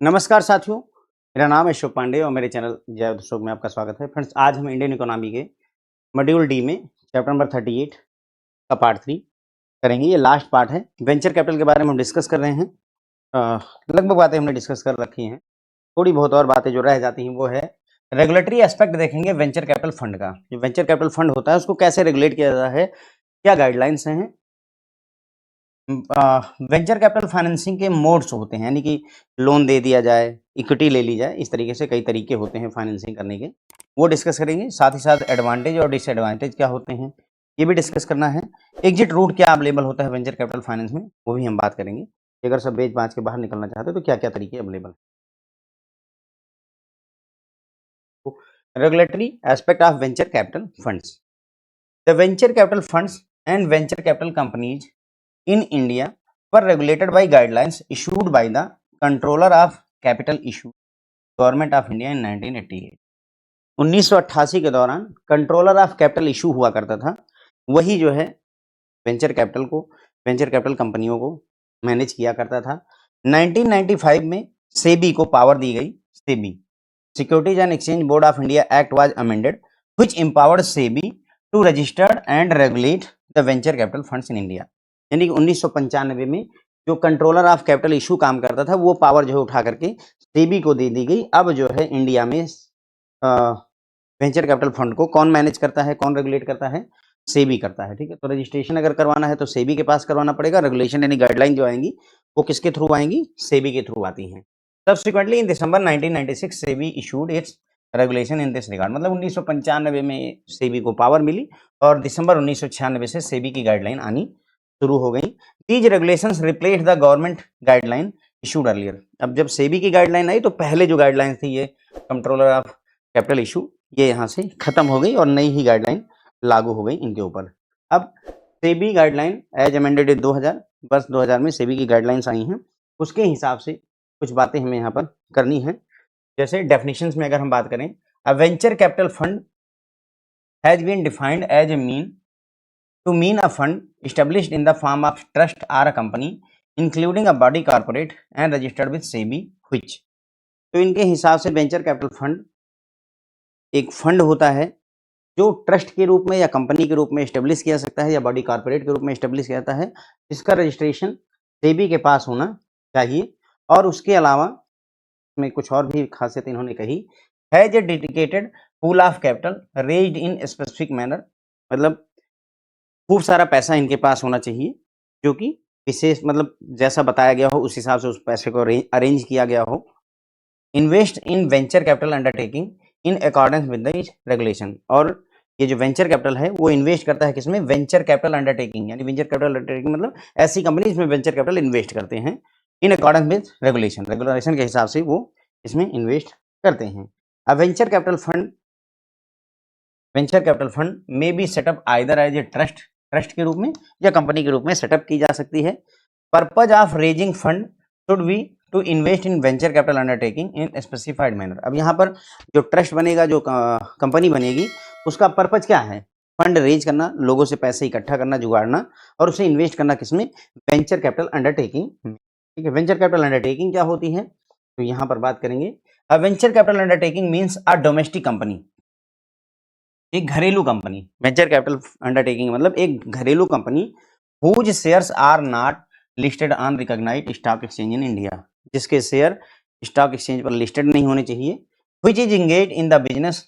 नमस्कार साथियों, मेरा नाम है अशोक पांडे और मेरे चैनल जय अशोक में आपका स्वागत है। फ्रेंड्स, आज हम इंडियन इकोनॉमी के मॉड्यूल डी में चैप्टर नंबर 38 का पार्ट 3 करेंगे। ये लास्ट पार्ट है। वेंचर कैपिटल के बारे में हम डिस्कस कर रहे हैं। लगभग बातें हमने डिस्कस कर रखी हैं। थोड़ी बहुत और बातें जो रह जाती हैं वो है रेगुलेटरी एस्पेक्ट देखेंगे वेंचर कैपिटल फंड का। जो वेंचर कैपिटल फंड होता है उसको कैसे रेगुलेट किया जाता है, क्या गाइडलाइंस हैं। वेंचर कैपिटल फाइनेंसिंग के मोड्स होते हैं, यानी कि लोन दे दिया जाए, इक्विटी ले ली जाए, इस तरीके से कई तरीके होते हैं फाइनेंसिंग करने के, वो डिस्कस करेंगे। साथ ही साथ एडवांटेज और डिसएडवांटेज क्या होते हैं ये भी डिस्कस करना है। एग्जिट रूट क्या अवेलेबल होता है वेंचर कैपिटल फाइनेंस में, वो भी हम बात करेंगे। अगर सब बेच बाच के बाहर निकलना चाहते हो तो क्या क्या तरीके अवेलेबल है। Regulatory aspect of venture capital funds. The venture capital funds and venture capital companies in India were regulated by guidelines issued by the Controller of Capital Issue, Government of India in 1988। 1988 के दौरान controller of capital issue हुआ करता था, वही जो है venture capital कंपनियों को मैनेज किया करता था। 1995 में सेबी को पावर दी गई। SEBI securities and exchange board of India act was amended which empowered SEBI to register and regulate the venture capital funds in India. यानी कि 1995 में जो कंट्रोलर ऑफ कैपिटल इशू काम करता था वो पावर जो है उठा करके सेबी को दे दी गई। अब जो है इंडिया में वेंचर कैपिटल फंड को कौन मैनेज करता है, कौन रेगुलेट करता है, सेबी करता है। ठीक है, तो रजिस्ट्रेशन अगर करवाना है तो सेबी के पास करवाना पड़ेगा। रेगुलेशन यानी गाइडलाइन जो आएंगी वो किसके थ्रू आएंगी, सेबी के थ्रू आती हैं। Subsequently in December 1996 SEBI issued it's regulation in this regard. मतलब 1995 में सेबी को पावर मिली और दिसंबर 1996 से सेबी की गाइडलाइन आनी शुरू हो गई। These regulations replace the government guideline issued earlier. अब जब सेबी की गाइडलाइन आई तो पहले जो गाइडलाइन थी ये कंट्रोलर ऑफ कैपिटल इशू, ये यहाँ से खत्म हो गई और नई ही गाइडलाइन लागू हो गई इनके ऊपर। अब सेबी गाइडलाइन एज अमेंडेड 2000, वर्ष 2000 में सेबी की गाइडलाइंस आई हैं, उसके हिसाब से कुछ बातें हमें यहाँ पर करनी है। जैसे डेफिनेशंस में अगर हम बात करें, a venture capital fund has been defined as a mean to mean a fund established in the form of trust or a company including a body corporate and registered with SEBI which। तो इनके हिसाब से venture capital fund एक fund होता है जो trust के रूप में या कंपनी के रूप में एस्टेब्लिश किया सकता है या बॉडी कॉर्पोरेट के रूप में एस्टेब्लिश किया जाता है, जिसका रजिस्ट्रेशन सेबी के पास होना चाहिए। और उसके अलावा में कुछ और भी खासियत इन्होंने कही, has a dedicated pool of capital raised in specific manner. मतलब खूब सारा पैसा इनके पास होना चाहिए जो कि विशेष, मतलब जैसा बताया गया हो उस हिसाब से उस पैसे को अरेंज किया गया हो। Invest in venture capital undertaking in accordance with the regulation. और ये जो वेंचर कैपिटल है वो इन्वेस्ट करता है किसमें, वेंचर कैपिटल अंडरटेकिंग। यानी वेंचर कैपिटल अंडरटेकिंग मतलब ऐसी कंपनी जिसमें वेंचर कैपिटल इन्वेस्ट करते हैं in accordance with regulation. Regulation के हिसाब से वो इसमें इन्वेस्ट करते हैं। अब वेंचर कैपिटल फंड में be set up either as a trust के रूप में या कंपनी के रूप में सेटअप की जा सकती है। Purpose of raising fund should be to invest in venture capital undertaking in specified manner. अब यहाँ पर जो ट्रस्ट बनेगा, जो कंपनी बनेगी, उसका पर्पज क्या है, फंड रेज करना, लोगों से पैसे इकट्ठा करना, जुगाड़ना और उसे इन्वेस्ट करना किसमें, वेंचर कैपिटल अंडरटेकिंग। ठीक है, वेंचर कैपिटल अंडरटेकिंग क्या होती है तो यहाँ पर बात करेंगे। A venture capital undertaking means a domestic company, एक घरेलू कंपनी। वेंचर कैपिटल अंडरटेकिंग मतलब एक घरेलू company whose shares are not listed on recognised stock exchange in India, जिसके शेयर स्टॉक एक्सचेंज पर लिस्टेड नहीं होने चाहिए। Which is engage in the business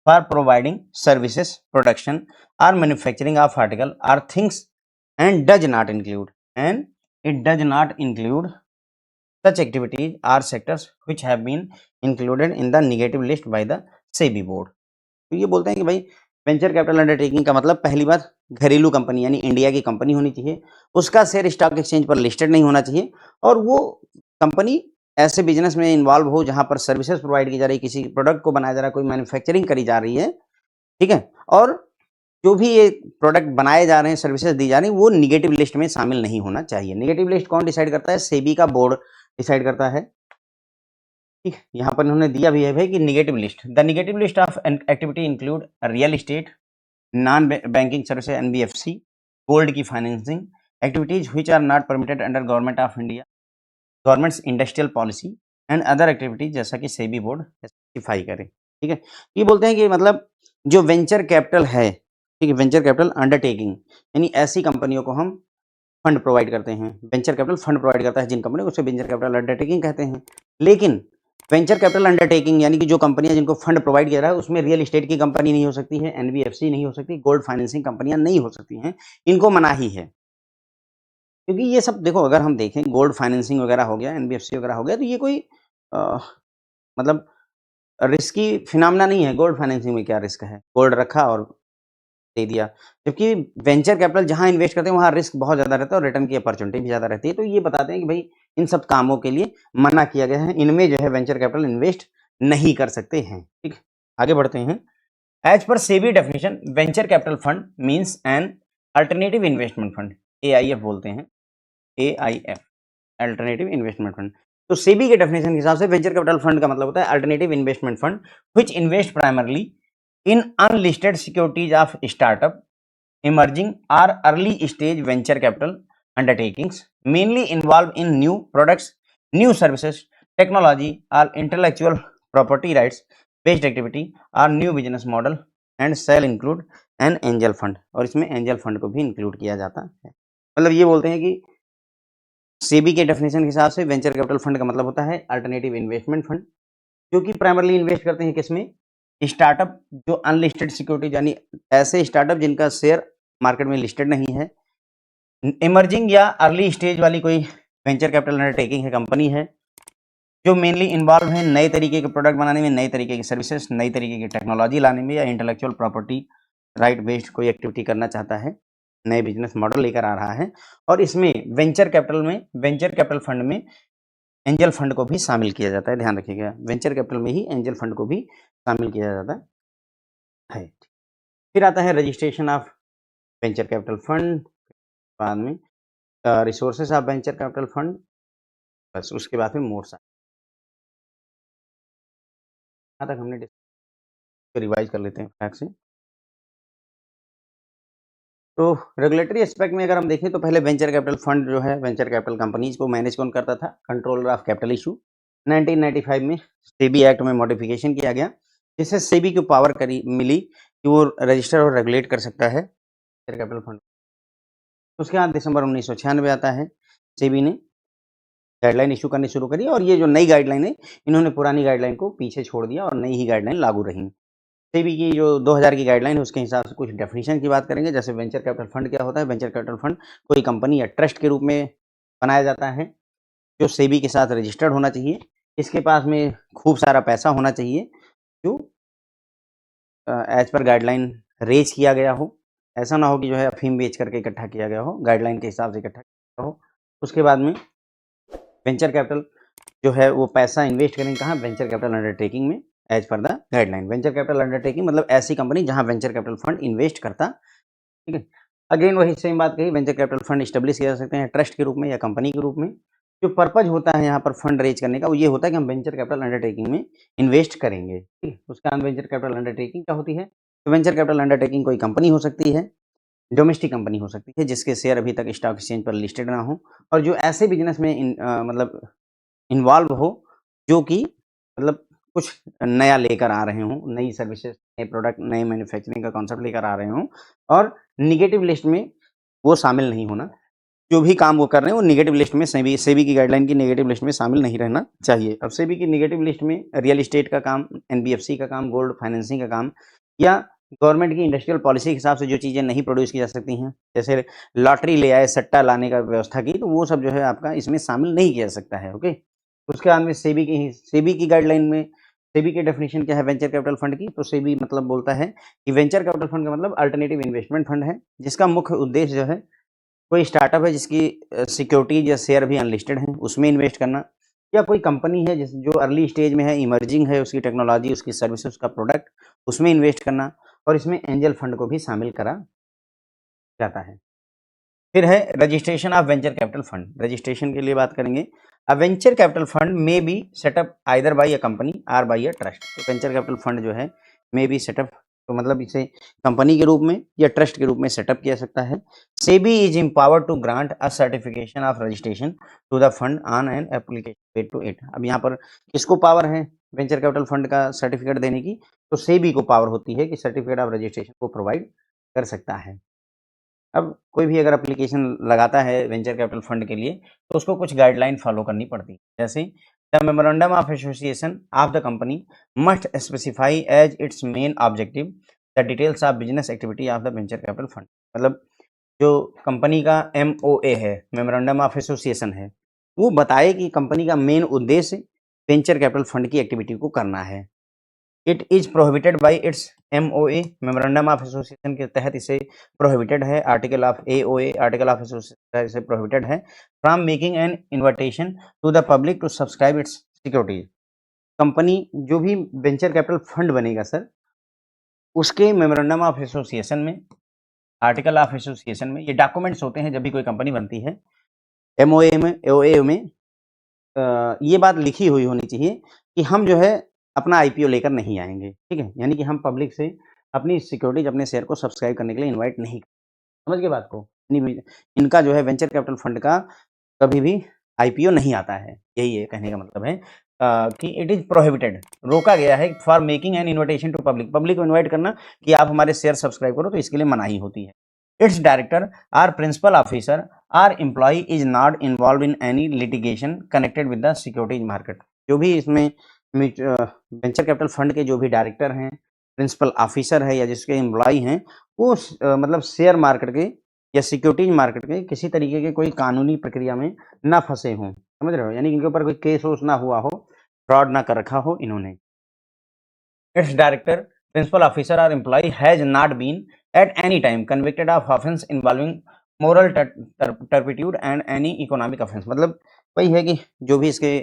for providing services, production और manufacturing of article or things and does not include such activities are sectors which have been included in the negative list by the SEBI board। तो ये बोलते हैं कि भाई venture capital undertaking का मतलब पहली बात घरेलू कंपनी यानी इंडिया की कंपनी होनी चाहिए, उसका शेयर स्टॉक एक्सचेंज पर लिस्टेड नहीं होना चाहिए और वो कंपनी ऐसे बिजनेस में इन्वॉल्व हो जहां पर सर्विसेज प्रोवाइड की जा रही, किसी प्रोडक्ट को बनाया जा रहा है, कोई मैन्युफैक्चरिंग करी जा रही है। ठीक है, और जो भी ये प्रोडक्ट बनाए जा रहे हैं, सर्विसेज दी जा रही है, वो निगेटिव लिस्ट में शामिल नहीं होना चाहिए। निगेटिव लिस्ट कौन डिसाइड करता है, सेबी का बोर्ड डिसाइड करता है। ठीक, यहाँ पर उन्होंने दिया भी है भाई कि negative list, the negative list of activity include real estate, non banking services NBFC, gold की financing activities which are not permitted under government of India, government's industrial policy and other activities जैसा कि SEBI board specify करे। ठीक है, ये बोलते हैं कि मतलब जो वेंचर कैपिटल है, ठीक है, वेंचर कैपिटल अंडरटेकिंग यानी ऐसी कंपनियों को हम फंड प्रोवाइड करते हैं, वेंचर कैपिटल फंड प्रोवाइड करता है जिन कंपनी को, उसे वेंचर कैपिटल अंडरटेकिंग कहते हैं। लेकिन वेंचर कैपिटल अंडरटेकिंग यानी कि जो कंपनियां जिनको फंड प्रोवाइड किया रहा है उसमें रियल एस्टेट की कंपनी नहीं हो सकती है, एनबीएफसी नहीं हो सकती, गोल्ड फाइनेंसिंग कंपनियां नहीं हो सकती हैं, इनको मनाही है। क्योंकि ये सब देखो, अगर हम देखें गोल्ड फाइनेंसिंग वगैरह हो गया, एनबीएफसी वगैरह हो गया, तो ये कोई अ, मतलब रिस्की फिनोमेना नहीं है। गोल्ड फाइनेंसिंग में क्या रिस्क है, गोल्ड रखा और दे दिया। जबकि वेंचर कैपिटल जहाँ इन्वेस्ट करते हैं वहाँ रिस्क बहुत ज़्यादा रहता है और रिटर्न की अपॉर्चुनिटी भी ज़्यादा रहती है। तो ये बताते हैं कि भाई इन सब कामों के लिए मना किया गया है, इनमें जो है वेंचर कैपिटल इन्वेस्ट नहीं कर सकते हैं। ठीक है, आगे बढ़ते हैं। As per SEBI definition, venture capital fund means an alternative investment fund, AIF बोलते हैं, AIF अल्टरनेटिव इन्वेस्टमेंट फंड। तो सेबी के डेफिनेशन के हिसाब से वेंचर कैपिटल फंड का मतलब होता है alternative investment fund which invest primarily in unlisted securities of startup, emerging or early stage venture capital undertakings, mainly involved in new products, new services, technology or intellectual property rights based activity or new business model, and shall include an angel fund। और इसमें angel fund को भी include किया जाता है। मतलब ये बोलते हैं कि सेबी के डेफिनेशन के हिसाब से वेंचर कैपिटल फंड का मतलब होता है अल्टरनेटिव इन्वेस्टमेंट फंड, जो कि प्राइमरली इन्वेस्ट करते हैं किसमें, स्टार्टअप जो अनलिस्टेड सिक्योरिटीज यानी ऐसे स्टार्टअप जिनका शेयर मार्केट में लिस्टेड नहीं है, इमर्जिंग या अर्ली स्टेज वाली कोई वेंचर कैपिटल अंडरटेकिंग है, कंपनी है जो मेनली इन्वॉल्व है नए तरीके के प्रोडक्ट बनाने में, नए तरीके की सर्विसेज, नई तरीके की टेक्नोलॉजी लाने में, या इंटेलेक्चुअल प्रॉपर्टी राइट बेस्ड कोई एक्टिविटी करना चाहता है, नए बिजनेस मॉडल लेकर आ रहा है। और इसमें वेंचर कैपिटल फंड में एंजल फंड को भी शामिल किया जाता है। ध्यान रखिएगा, वेंचर कैपिटल में ही एंजल फंड को भी शामिल किया जाता है। फिर आता है registration of venture capital fund, बाद में resources of venture capital fund, बस उसके बाद में मोड्स। यहाँ तक हमने रिवाइज कर लेते हैं फैक्ट से। तो रेगुलेटरी एस्पेक्ट में अगर हम देखें तो पहले वेंचर कैपिटल फंड जो है वेंचर कैपिटल कंपनीज को मैनेज कौन करता था, कंट्रोलर ऑफ कैपिटल इशू। 1995 में सेबी एक्ट में मॉडिफिकेशन किया गया जिससे सेबी को पावर मिली कि वो रजिस्टर और रेगुलेट कर सकता है वेंचर कैपिटल फंड। उसके बाद दिसंबर 1996 आता है, सेबी ने गाइडलाइन इशू करनी शुरू करी और ये जो नई गाइडलाइन है इन्होंने पुरानी गाइडलाइन को पीछे छोड़ दिया और नई ही गाइडलाइन लागू रही। सेबी की जो 2000 की गाइडलाइन है उसके हिसाब से कुछ डेफिनेशन की बात करेंगे। जैसे वेंचर कैपिटल फंड क्या होता है, वेंचर कैपिटल फंड कोई कंपनी या ट्रस्ट के रूप में बनाया जाता है जो सेबी के साथ रजिस्टर्ड होना चाहिए, इसके पास में खूब सारा पैसा होना चाहिए जो एज पर गाइडलाइन रेज किया गया हो। ऐसा ना हो कि जो है अफीम बेच करके इकट्ठा किया गया हो, गाइडलाइन के हिसाब से इकट्ठा किया हो। उसके बाद में वेंचर कैपिटल जो है वो पैसा इन्वेस्ट करेंगे कहाँ, वेंचर कैपिटल अंडरटेकिंग में as per the guideline. Venture capital undertaking मतलब ऐसी कंपनी जहां वेंचर कैपिटल फंड इन्वेस्ट करता। ठीक है, अगेन वही सेम बात कही, वेंचर कैपिटल फंड स्टेब्लिश किया जा सकते हैं ट्रस्ट के रूप में या कंपनी के रूप में। जो पर्पज होता है यहाँ पर फंड रेज करने का वो ये होता है कि हम वेंचर कैपिटल अंडरटेकिंग में इन्वेस्ट करेंगे। ठीक है, उसका नाम वेंचर कैपिटल अंडरटेकिंग क्या होती है, तो वेंचर कैपिटल अंडरटेकिंग कोई कंपनी हो सकती है, डोमेस्टिक कंपनी हो सकती है जिसके शेयर अभी तक स्टॉक एक्सचेंज पर लिस्टेड ना हो, और जो ऐसे बिजनेस में मतलब इन्वॉल्व हो जो कि मतलब कुछ नया लेकर आ रहे हों, नई सर्विसेज, नए प्रोडक्ट, नए मैन्युफैक्चरिंग का कॉन्सेप्ट लेकर आ रहे हों, और निगेटिव लिस्ट में वो शामिल नहीं होना। जो भी काम वो कर रहे हैं वो निगेटिव लिस्ट में, सेबी की गाइडलाइन की निगेटिव लिस्ट में शामिल नहीं रहना चाहिए। अब सेबी की निगेटिव लिस्ट में रियल एस्टेट का काम, एनबीएफसी का काम, गोल्ड फाइनेंसिंग का काम, या गवर्नमेंट की इंडस्ट्रियल पॉलिसी के हिसाब से जो चीज़ें नहीं प्रोड्यूस की जा सकती हैं, जैसे लॉटरी ले आए, सट्टा लाने का व्यवस्था की, तो वो सब जो है आपका इसमें शामिल नहीं किया जा सकता है। ओके, उसके बाद में सेबी की गाइडलाइन में सेबी की डेफिनेशन क्या है वेंचर कैपिटल फंड की, तो सेबी मतलब बोलता है कि वेंचर कैपिटल फंड का मतलब अल्टरनेटिव इन्वेस्टमेंट फंड है जिसका मुख्य उद्देश्य जो है कोई स्टार्टअप है जिसकी सिक्योरिटीज या शेयर भी अनलिस्टेड हैं उसमें इन्वेस्ट करना, या कोई कंपनी है जो अर्ली स्टेज में है, इमर्जिंग है, उसकी टेक्नोलॉजी, उसकी सर्विस, उसका प्रोडक्ट, उसमें इन्वेस्ट करना, और इसमें एंजल फंड को भी शामिल करा जाता है। फिर है registration of venture capital fund. Registration के लिए बात करेंगे, a venture capital fund may be set up either bye a company और बाय अ ट्रस्ट। तो वेंचर कैपिटल फंड जो है मे बी सेटअप तो मतलब इसे कंपनी के रूप में या ट्रस्ट के रूप में सेटअप किया सकता है। SEBI is empowered to grant a certification of registration to the fund on an application paid to it. अब यहाँ पर किसको पावर है वेंचर कैपिटल फंड का सर्टिफिकेट देने की? तो सेबी को पावर होती है कि सर्टिफिकेट ऑफ रजिस्ट्रेशन को प्रोवाइड कर सकता है। अब कोई भी अगर एप्लीकेशन लगाता है वेंचर कैपिटल फंड के लिए तो उसको कुछ गाइडलाइन फॉलो करनी पड़ती है। जैसे the memorandum of association of the company must specify as its main objective the details of business activity of the venture capital fund. मतलब जो कंपनी का MOA है, मेमोरेंडम ऑफ एसोसिएशन है, वो बताए कि कंपनी का मेन उद्देश्य वेंचर कैपिटल फंड की एक्टिविटी को करना है। It is prohibited by its MOA, memorandum of association के तहत इसे प्रोहिबिटेड है। Article of AOA, article of association इसे प्रोहिबिटेड है from making an invitation to the public to subscribe its securities. Company जो भी वेंचर कैपिटल फंड बनेगा sir, उसके मेमोरेंडम ऑफ एसोसिएशन में, आर्टिकल ऑफ एसोसिएशन में ये डॉक्यूमेंट्स होते हैं जब भी कोई कंपनी बनती है, MOA में, AOA में ये बात लिखी हुई होनी चाहिए कि हम जो है अपना IPO लेकर नहीं आएंगे, ठीक है? यानी कि हम पब्लिक से अपनी सिक्योरिटीज, अपने शेयर को सब्सक्राइब करने के लिए इनवाइट नहीं, समझ गए बात को? इनका जो है वेंचर कैपिटल फंड का कभी भी IPO नहीं आता है, यही है कहने का मतलब है कि इट इज प्रोहिबिटेड, रोका गया है for making an invitation to public, public को इन्वाइट करना कि आप हमारे शेयर सब्सक्राइब करो, तो इसके लिए मनाही होती है। Its director or principal officer or employ is not involve in any litigation connected with the securities market. जो भी इसमें वेंचर कैपिटल फंड के जो भी डायरेक्टर हैं, प्रिंसिपल ऑफिसर है या जिसके एम्प्लॉय हैं, वो मतलब शेयर मार्केट के या सिक्योरिटीज मार्केट के किसी तरीके के कोई कानूनी प्रक्रिया में ना फंसे हों, समझ रहे हो? यानी कि इनके ऊपर कोई केस वोस ना हुआ हो, फ्रॉड ना कर रखा हो इन्होंने। Its director, principal officer or employee has not been at any time convicted of offence involving moral turpitude and any economic offence। मतलब वही है कि जो भी इसके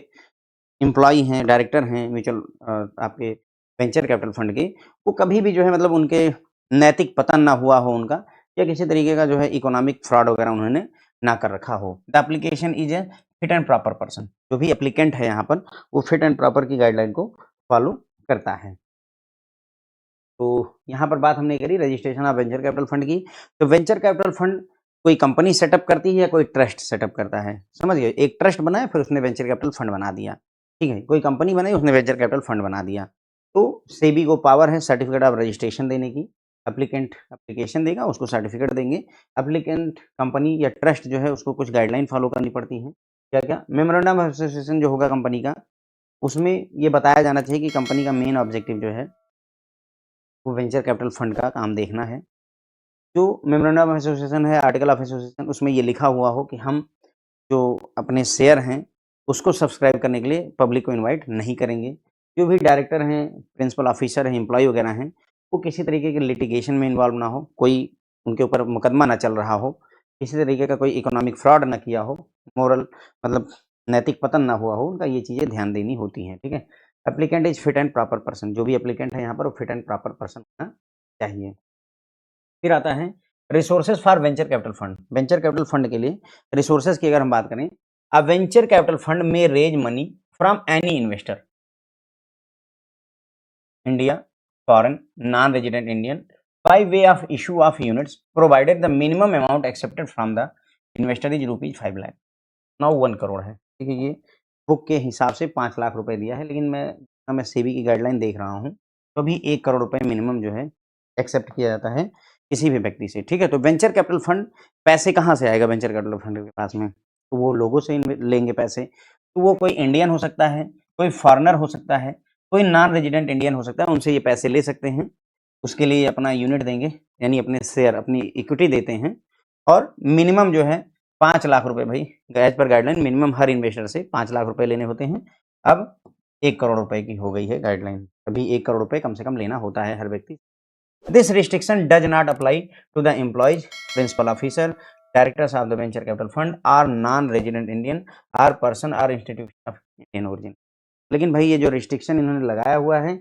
एम्प्लॉय हैं, डायरेक्टर हैं म्यूचुअल आपके वेंचर कैपिटल फंड के, वो कभी भी जो है मतलब उनके नैतिक पतन ना हुआ हो उनका, या किसी तरीके का जो है इकोनॉमिक फ्रॉड वगैरह उन्होंने ना कर रखा हो। The application is a fit and proper person. जो भी एप्लीकेंट है यहाँ पर, वो फिट एंड प्रॉपर की गाइडलाइन को फॉलो करता है। तो यहाँ पर बात हमने करी registration of venture capital fund की। तो वेंचर कैपिटल फंड कोई कंपनी सेटअप करती है या कोई ट्रस्ट सेटअप करता है, समझ गए? एक ट्रस्ट बनाया, फिर उसने वेंचर कैपिटल फंड बना दिया, ठीक है? कोई कंपनी बनाई, उसने वेंचर कैपिटल फंड बना दिया। तो सेबी को पावर है सर्टिफिकेट ऑफ रजिस्ट्रेशन देने की। एप्लीकेंट एप्लीकेशन देगा, उसको सर्टिफिकेट देंगे। एप्लीकेंट कंपनी या ट्रस्ट जो है उसको कुछ गाइडलाइन फॉलो करनी पड़ती है। क्या क्या? मेमोरेंडम ऑफ एसोसिएशन जो होगा कंपनी का, उसमें ये बताया जाना चाहिए कि कंपनी का मेन ऑब्जेक्टिव जो है वो वेंचर कैपिटल फंड का काम देखना है। जो मेमोरेंडम ऑफ एसोसिएशन है, आर्टिकल ऑफ एसोसिएशन, उसमें ये लिखा हुआ हो कि हम जो अपने शेयर हैं उसको सब्सक्राइब करने के लिए पब्लिक को इनवाइट नहीं करेंगे। जो भी डायरेक्टर हैं, प्रिंसिपल ऑफिसर हैं, एम्प्लॉय वगैरह हैं, वो किसी तरीके के लिटिगेशन में इन्वॉल्व ना हो, कोई उनके ऊपर मुकदमा ना चल रहा हो, किसी तरीके का कोई इकोनॉमिक फ्रॉड ना किया हो, मोरल मतलब नैतिक पतन ना हुआ हो उनका, ये चीज़ें ध्यान देनी होती हैं, ठीक है? Applicant is fit and proper person. जो भी एप्लीकेंट है यहाँ पर वो फिट एंड प्रॉपर पर्सन होना चाहिए। फिर आता है resources for venture capital fund. Venture capital fund के लिए रिसोर्सेज की अगर हम बात करें, a venture capital fund may raise money from any investor, India, foreign, non resident Indian, by way of issue of units provided the minimum amount accepted from the investor is ₹5 lakh. Now 1 crore है, ठीक है? ये book के हिसाब से 5 लाख रुपए दिया है, लेकिन मैं सेबी की गाइडलाइन देख रहा हूँ, तो अभी 1 करोड़ रुपए मिनिमम जो है एक्सेप्ट किया जाता है किसी भी व्यक्ति से, ठीक है? तो वेंचर कैपिटल फंड, पैसे कहाँ से आएगा वेंचर कैपिटल फंड के पास में? तो वो लोगों से लेंगे पैसे। तो वो कोई इंडियन हो सकता है, कोई फॉरेनर हो सकता है, कोई नॉन रेजिडेंट इंडियन हो सकता है, उनसे ये पैसे ले सकते हैं। उसके लिए अपना यूनिट देंगे, यानी अपने शेयर, अपनी इक्विटी देते हैं, और मिनिमम जो है 5 लाख रुपए भाई, एज पर गाइडलाइन मिनिमम हर इन्वेस्टर से 5 लाख रुपए लेने होते हैं। अब 1 करोड़ रुपए की हो गई है गाइडलाइन, अभी 1 करोड़ रुपए कम से कम लेना होता है हर व्यक्ति। This restriction does not apply to the employees, principal officer, directors of the venture capital fund or non resident Indian or person or institution of Indian origin. लेकिन भाई ये जो रिस्ट्रिक्शन इन्होंने लगाया हुआ है,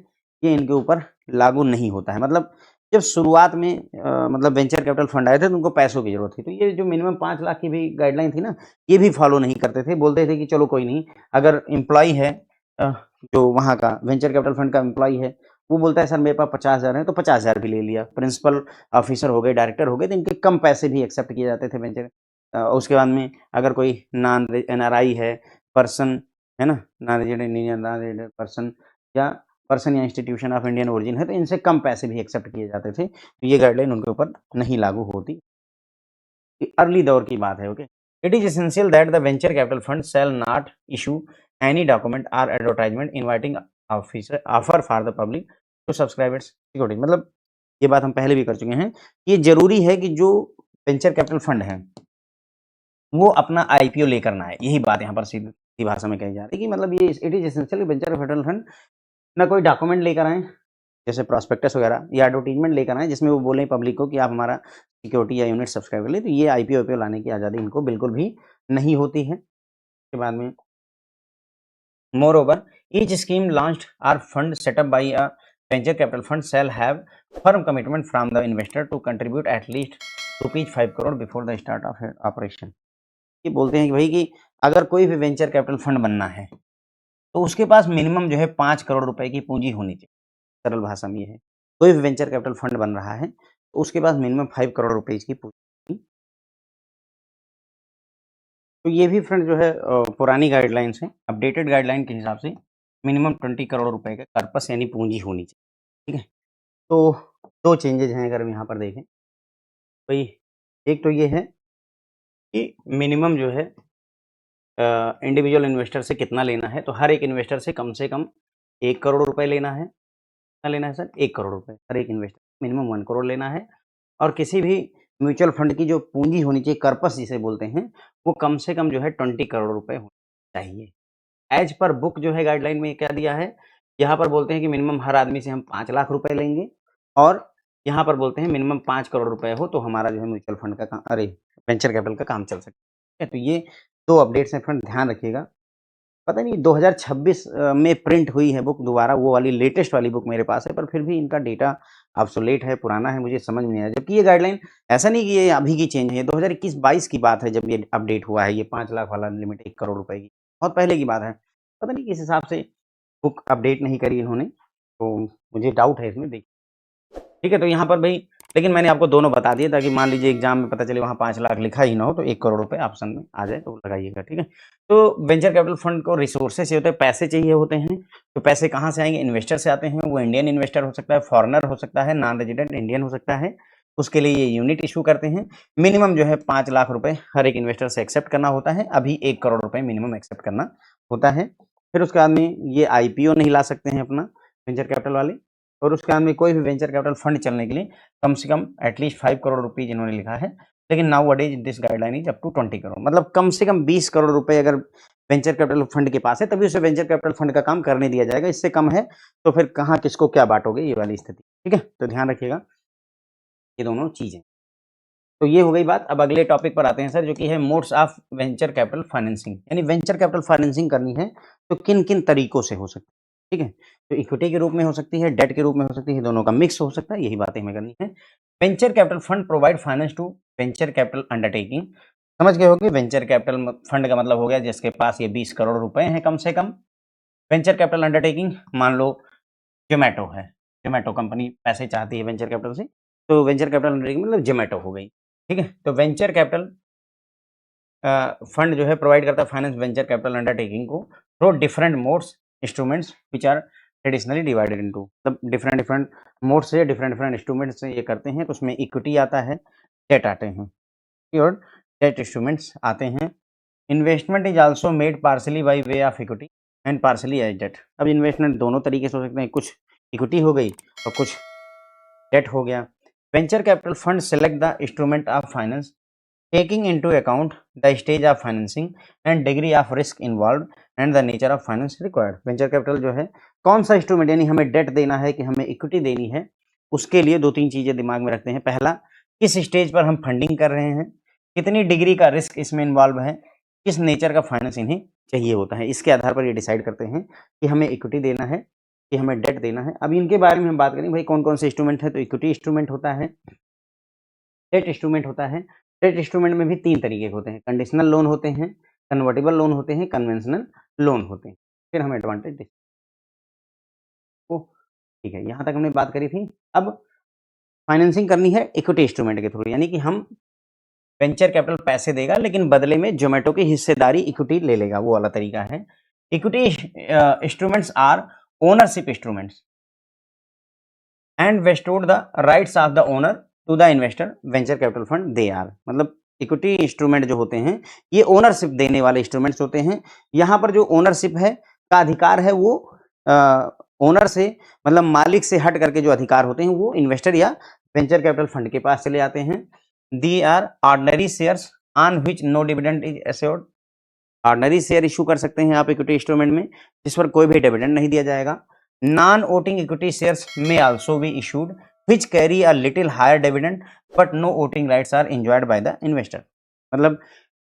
ये इनके ऊपर लागू नहीं होता है। मतलब जब शुरुआत में मतलब वेंचर कैपिटल फंड आए थे तो उनको पैसों की ज़रूरत थी, तो ये जो मिनिमम 5 लाख की भी गाइडलाइन थी ना, ये भी फॉलो नहीं करते थे। बोलते थे कि चलो कोई नहीं, अगर एम्प्लॉय है जो वहाँ का वेंचर कैपिटल फंड का एम्प्लॉय है, वो बोलता है सर मेरे पास 50,000 है तो 50,000 भी ले लिया। प्रिंसिपल ऑफिसर हो गए, डायरेक्टर हो गए, तो इनके कम पैसे भी एक्सेप्ट किए जाते थे वेंचर। उसके बाद में अगर कोई नॉन एनआरआई है पर्सन, है ना, non resident Indian, non resident person या इंस्टीट्यूशन ऑफ इंडियन ओरिजिन है, तो इनसे कम पैसे भी एक्सेप्ट किए जाते थे। तो ये गाइडलाइन उनके ऊपर नहीं लागू होती। अर्ली दौर की बात है। Okay, it is essential that the venture capital fund shall not issue any document और advertisement inviting offer for the public to subscribe its security. मतलब ये बात हम पहले भी कर चुके हैं, ये जरूरी है कि जो वेंचर कैपिटल फंड है वो अपना आईपीओ लेकर ना आए। यही बात यहाँ पर सीधी भाषा में कही जा रही है कि मतलब ये it is essential venture capital fund ना कोई डॉक्यूमेंट लेकर आए, जैसे प्रॉस्पेक्टस वगैरह या एडवर्टाइजमेंट लेकर आए जिसमें वो बोलें पब्लिक को कि आप हमारा सिक्योरिटी या यूनिट सब्सक्राइब कर लें। तो ये आईपीओ लाने की आज़ादी इनको बिल्कुल भी नहीं होती है। उसके बाद में मोreover, each scheme launched or fund set up by a venture capital fund shall have firm commitment from the investor to contribute at least ₹5 crore before the start of operation। ये बोलते हैं कि भाई कि अगर कोई भी वेंचर कैपिटल फंड बनना है तो उसके पास मिनिमम जो है 5 करोड़ रुपए की पूंजी होनी चाहिए। सरल भाषा में ये है, कोई भी वेंचर कैपिटल फंड बन रहा है तो उसके पास मिनिमम 5 करोड़ रुपए की पूंजी। तो ये भी फ्रेंड जो है पुरानी गाइडलाइंस है। अपडेटेड गाइडलाइन के हिसाब से मिनिमम 20 करोड़ रुपए का कर्पस यानी पूंजी होनी चाहिए। ठीक है, तो 2 चेंजेज हैं अगर हम यहाँ पर देखें। भाई एक तो ये है कि मिनिमम जो है इंडिविजुअल इन्वेस्टर से कितना लेना है, तो हर एक इन्वेस्टर से कम 1 करोड़ रुपए लेना है। कितना लेना है सर? 1 करोड़ रुपए हर एक इन्वेस्टर, मिनिमम 1 करोड़ लेना है। और किसी भी म्यूचुअल फंड की जो पूंजी होनी चाहिए, कर्पस जिसे बोलते हैं, वो कम से कम जो है 20 करोड़ रुपए होनी चाहिए। एज पर बुक जो है गाइडलाइन में क्या दिया है, यहाँ पर बोलते हैं कि मिनिमम हर आदमी से हम 5 लाख रुपए लेंगे और यहाँ पर बोलते हैं मिनिमम 5 करोड़ रुपए हो तो हमारा जो है म्यूचुअल फंड का काम, अरे वेंचर कैपिटल का काम चल सकता है। तो ये 2 अपडेट्स हैं फ्रेंड, ध्यान रखिएगा। पता नहीं 2026 में प्रिंट हुई है बुक दोबारा, वो वाली लेटेस्ट वाली बुक मेरे पास है, पर फिर भी इनका डेटा ऑब्सोलेट है, पुराना है, मुझे समझ में नहीं आया। जबकि ये गाइडलाइन ऐसा नहीं कि ये अभी की चेंज है, 2021-22 की बात है जब ये अपडेट हुआ है, ये 5 लाख वाला लिमिट 1 करोड़ रुपए की, बहुत पहले की बात है। पता नहीं किस हिसाब से बुक अपडेट नहीं करी इन्होंने, तो मुझे डाउट है इसमें। देखिए ठीक है, तो यहाँ पर भाई लेकिन मैंने आपको दोनों बता दिए ताकि मान लीजिए एग्जाम में पता चले वहाँ 5 लाख लिखा ही ना हो तो 1 करोड़ रुपए ऑप्शन में आ जाए तो लगाइएगा। ठीक है, तो वेंचर कैपिटल फंड को रिसोर्सेस चाहिए होते हैं, पैसे चाहिए होते हैं। तो पैसे कहाँ से आएंगे? इन्वेस्टर से आते हैं। वो इंडियन इन्वेस्टर हो सकता है, फॉरेनर हो सकता है, नॉन रेजिडेंट इंडियन हो सकता है। उसके लिए ये यूनिट इशू करते हैं। मिनिमम जो है 5 लाख रुपए हर एक इन्वेस्टर से एक्सेप्ट करना होता है। अभी 1 करोड़ रुपए मिनिमम एक्सेप्ट करना होता है। फिर उसके बाद में ये आईपीओ नहीं ला सकते हैं अपना वेंचर कैपिटल वाले। और उसके बाद में कोई भी वेंचर कैपिटल फंड चलने के लिए कम से कम एटलीस्ट 5 करोड़ रुपीज इन्होंने लिखा है। लेकिन nowadays this guideline is up to 20 crore, मतलब कम से कम 20 करोड़ रुपए अगर वेंचर कैपिटल फंड के पास है तभी उसे वेंचर कैपिटल फंड का काम करने दिया जाएगा। इससे कम है तो फिर कहाँ किसको क्या बांटोगे, ये वाली स्थिति। ठीक है, तो ध्यान रखिएगा ये दोनों चीजें। तो ये हो गई बात। अब अगले टॉपिक पर आते हैं सर, जो कि है modes of venture capital financing. यानी वेंचर कैपिटल फाइनेंसिंग करनी है तो किन किन तरीकों से हो सकती है। ठीक है, तो इक्विटी के रूप में हो सकती है, डेट के रूप में हो सकती है, दोनों का मिक्स हो सकता है, यही बातें हमें करनी है। Venture capital fund provide finance to venture capital undertaking. समझ गए होंगे, वेंचर कैपिटल फंड का मतलब हो गया जिसके पास ये 20 करोड़ रुपए हैं कम से कम। वेंचर कैपिटल अंडरटेकिंग, मान लो जोमेटो है, जोमेटो कंपनी पैसे चाहती है वेंचर कैपिटल से, तो वेंचर कैपिटल अंडरटेकिंग मतलब जोमेटो हो गई। ठीक है, तो वेंचर कैपिटल फंड जो है प्रोवाइड करता है फाइनेंस वेंचर कैपिटल अंडरटेकिंग को through different modes instruments which are traditionally divided into, मतलब डिफरेंट मोड से डिफरेंट इंस्ट्रूमेंट्स से ये करते हैं। तो उसमें इक्विटी आता है, डेट आते हैं और डेट इंस्ट्रूमेंट्स आते हैं। Investment is also made partly by way of equity and partly as debt. अब इन्वेस्टमेंट दोनों तरीके से हो सकते हैं, कुछ इक्विटी हो गई और कुछ डेट हो गया। Venture capital fund select the instrument of finance taking into account the stage of financing and degree of risk involved and the nature of finance required। Venture capital जो है कौन सा इंस्ट्रूमेंट, यानी हमें डेट देना है कि हमें इक्विटी देनी है, उसके लिए 2-3 चीजें दिमाग में रखते हैं। पहला, किस स्टेज पर हम फंडिंग कर रहे हैं, कितनी डिग्री का रिस्क इसमें इन्वॉल्व है, किस नेचर का फाइनेंस इन्हें चाहिए होता है, इसके आधार पर ये डिसाइड करते हैं कि हमें इक्विटी देना है कि हमें डेट देना है। अब इनके बारे में हम बात करें भाई कौन कौन से इंस्ट्रूमेंट है, तो इक्विटी इंस्ट्रूमेंट होता है, डेट इंस्ट्रूमेंट होता है। डेट इंस्ट्रूमेंट में भी 3 तरीके के होते हैं, कंडीशनल लोन होते हैं, कन्वर्टेबल लोन होते हैं, कन्वेंशनल लोन होते हैं। फिर हम एडवांटेज देखो, ठीक है, यहाँ तक हमने बात करी थी। अब फाइनेंसिंग करनी है इक्विटी इंस्ट्रूमेंट के थ्रू, यानी कि हम वेंचर कैपिटल पैसे देगा लेकिन बदले में जोमेटो की हिस्सेदारी इक्विटी ले लेगा, वो वाला तरीका है। Equity instruments are ownership instruments and vested the rights of the owner to the investor venture capital fund they are. मतलब इक्विटी इंस्ट्रूमेंट जो होते हैं ये ओनरशिप देने वाले इंस्ट्रूमेंट्स होते हैं। यहाँ पर जो ओनरशिप है का अधिकार है वो ओनर से, मतलब मालिक से हट करके जो अधिकार होते हैं वो इन्वेस्टर या वेंचर कैपिटल फंड के पास चले जाते हैं। They are ordinary shares on which no dividend is assured. Ordinary share issue कर सकते हैं आप इक्विटी इंस्ट्रूमेंट में जिस पर कोई भी डिविडेंड नहीं दिया जाएगा। नॉन वोटिंग इक्विटी शेयर्स में also be issued which carry a little higher dividend but no voting rights are enjoyed by the investor। मतलब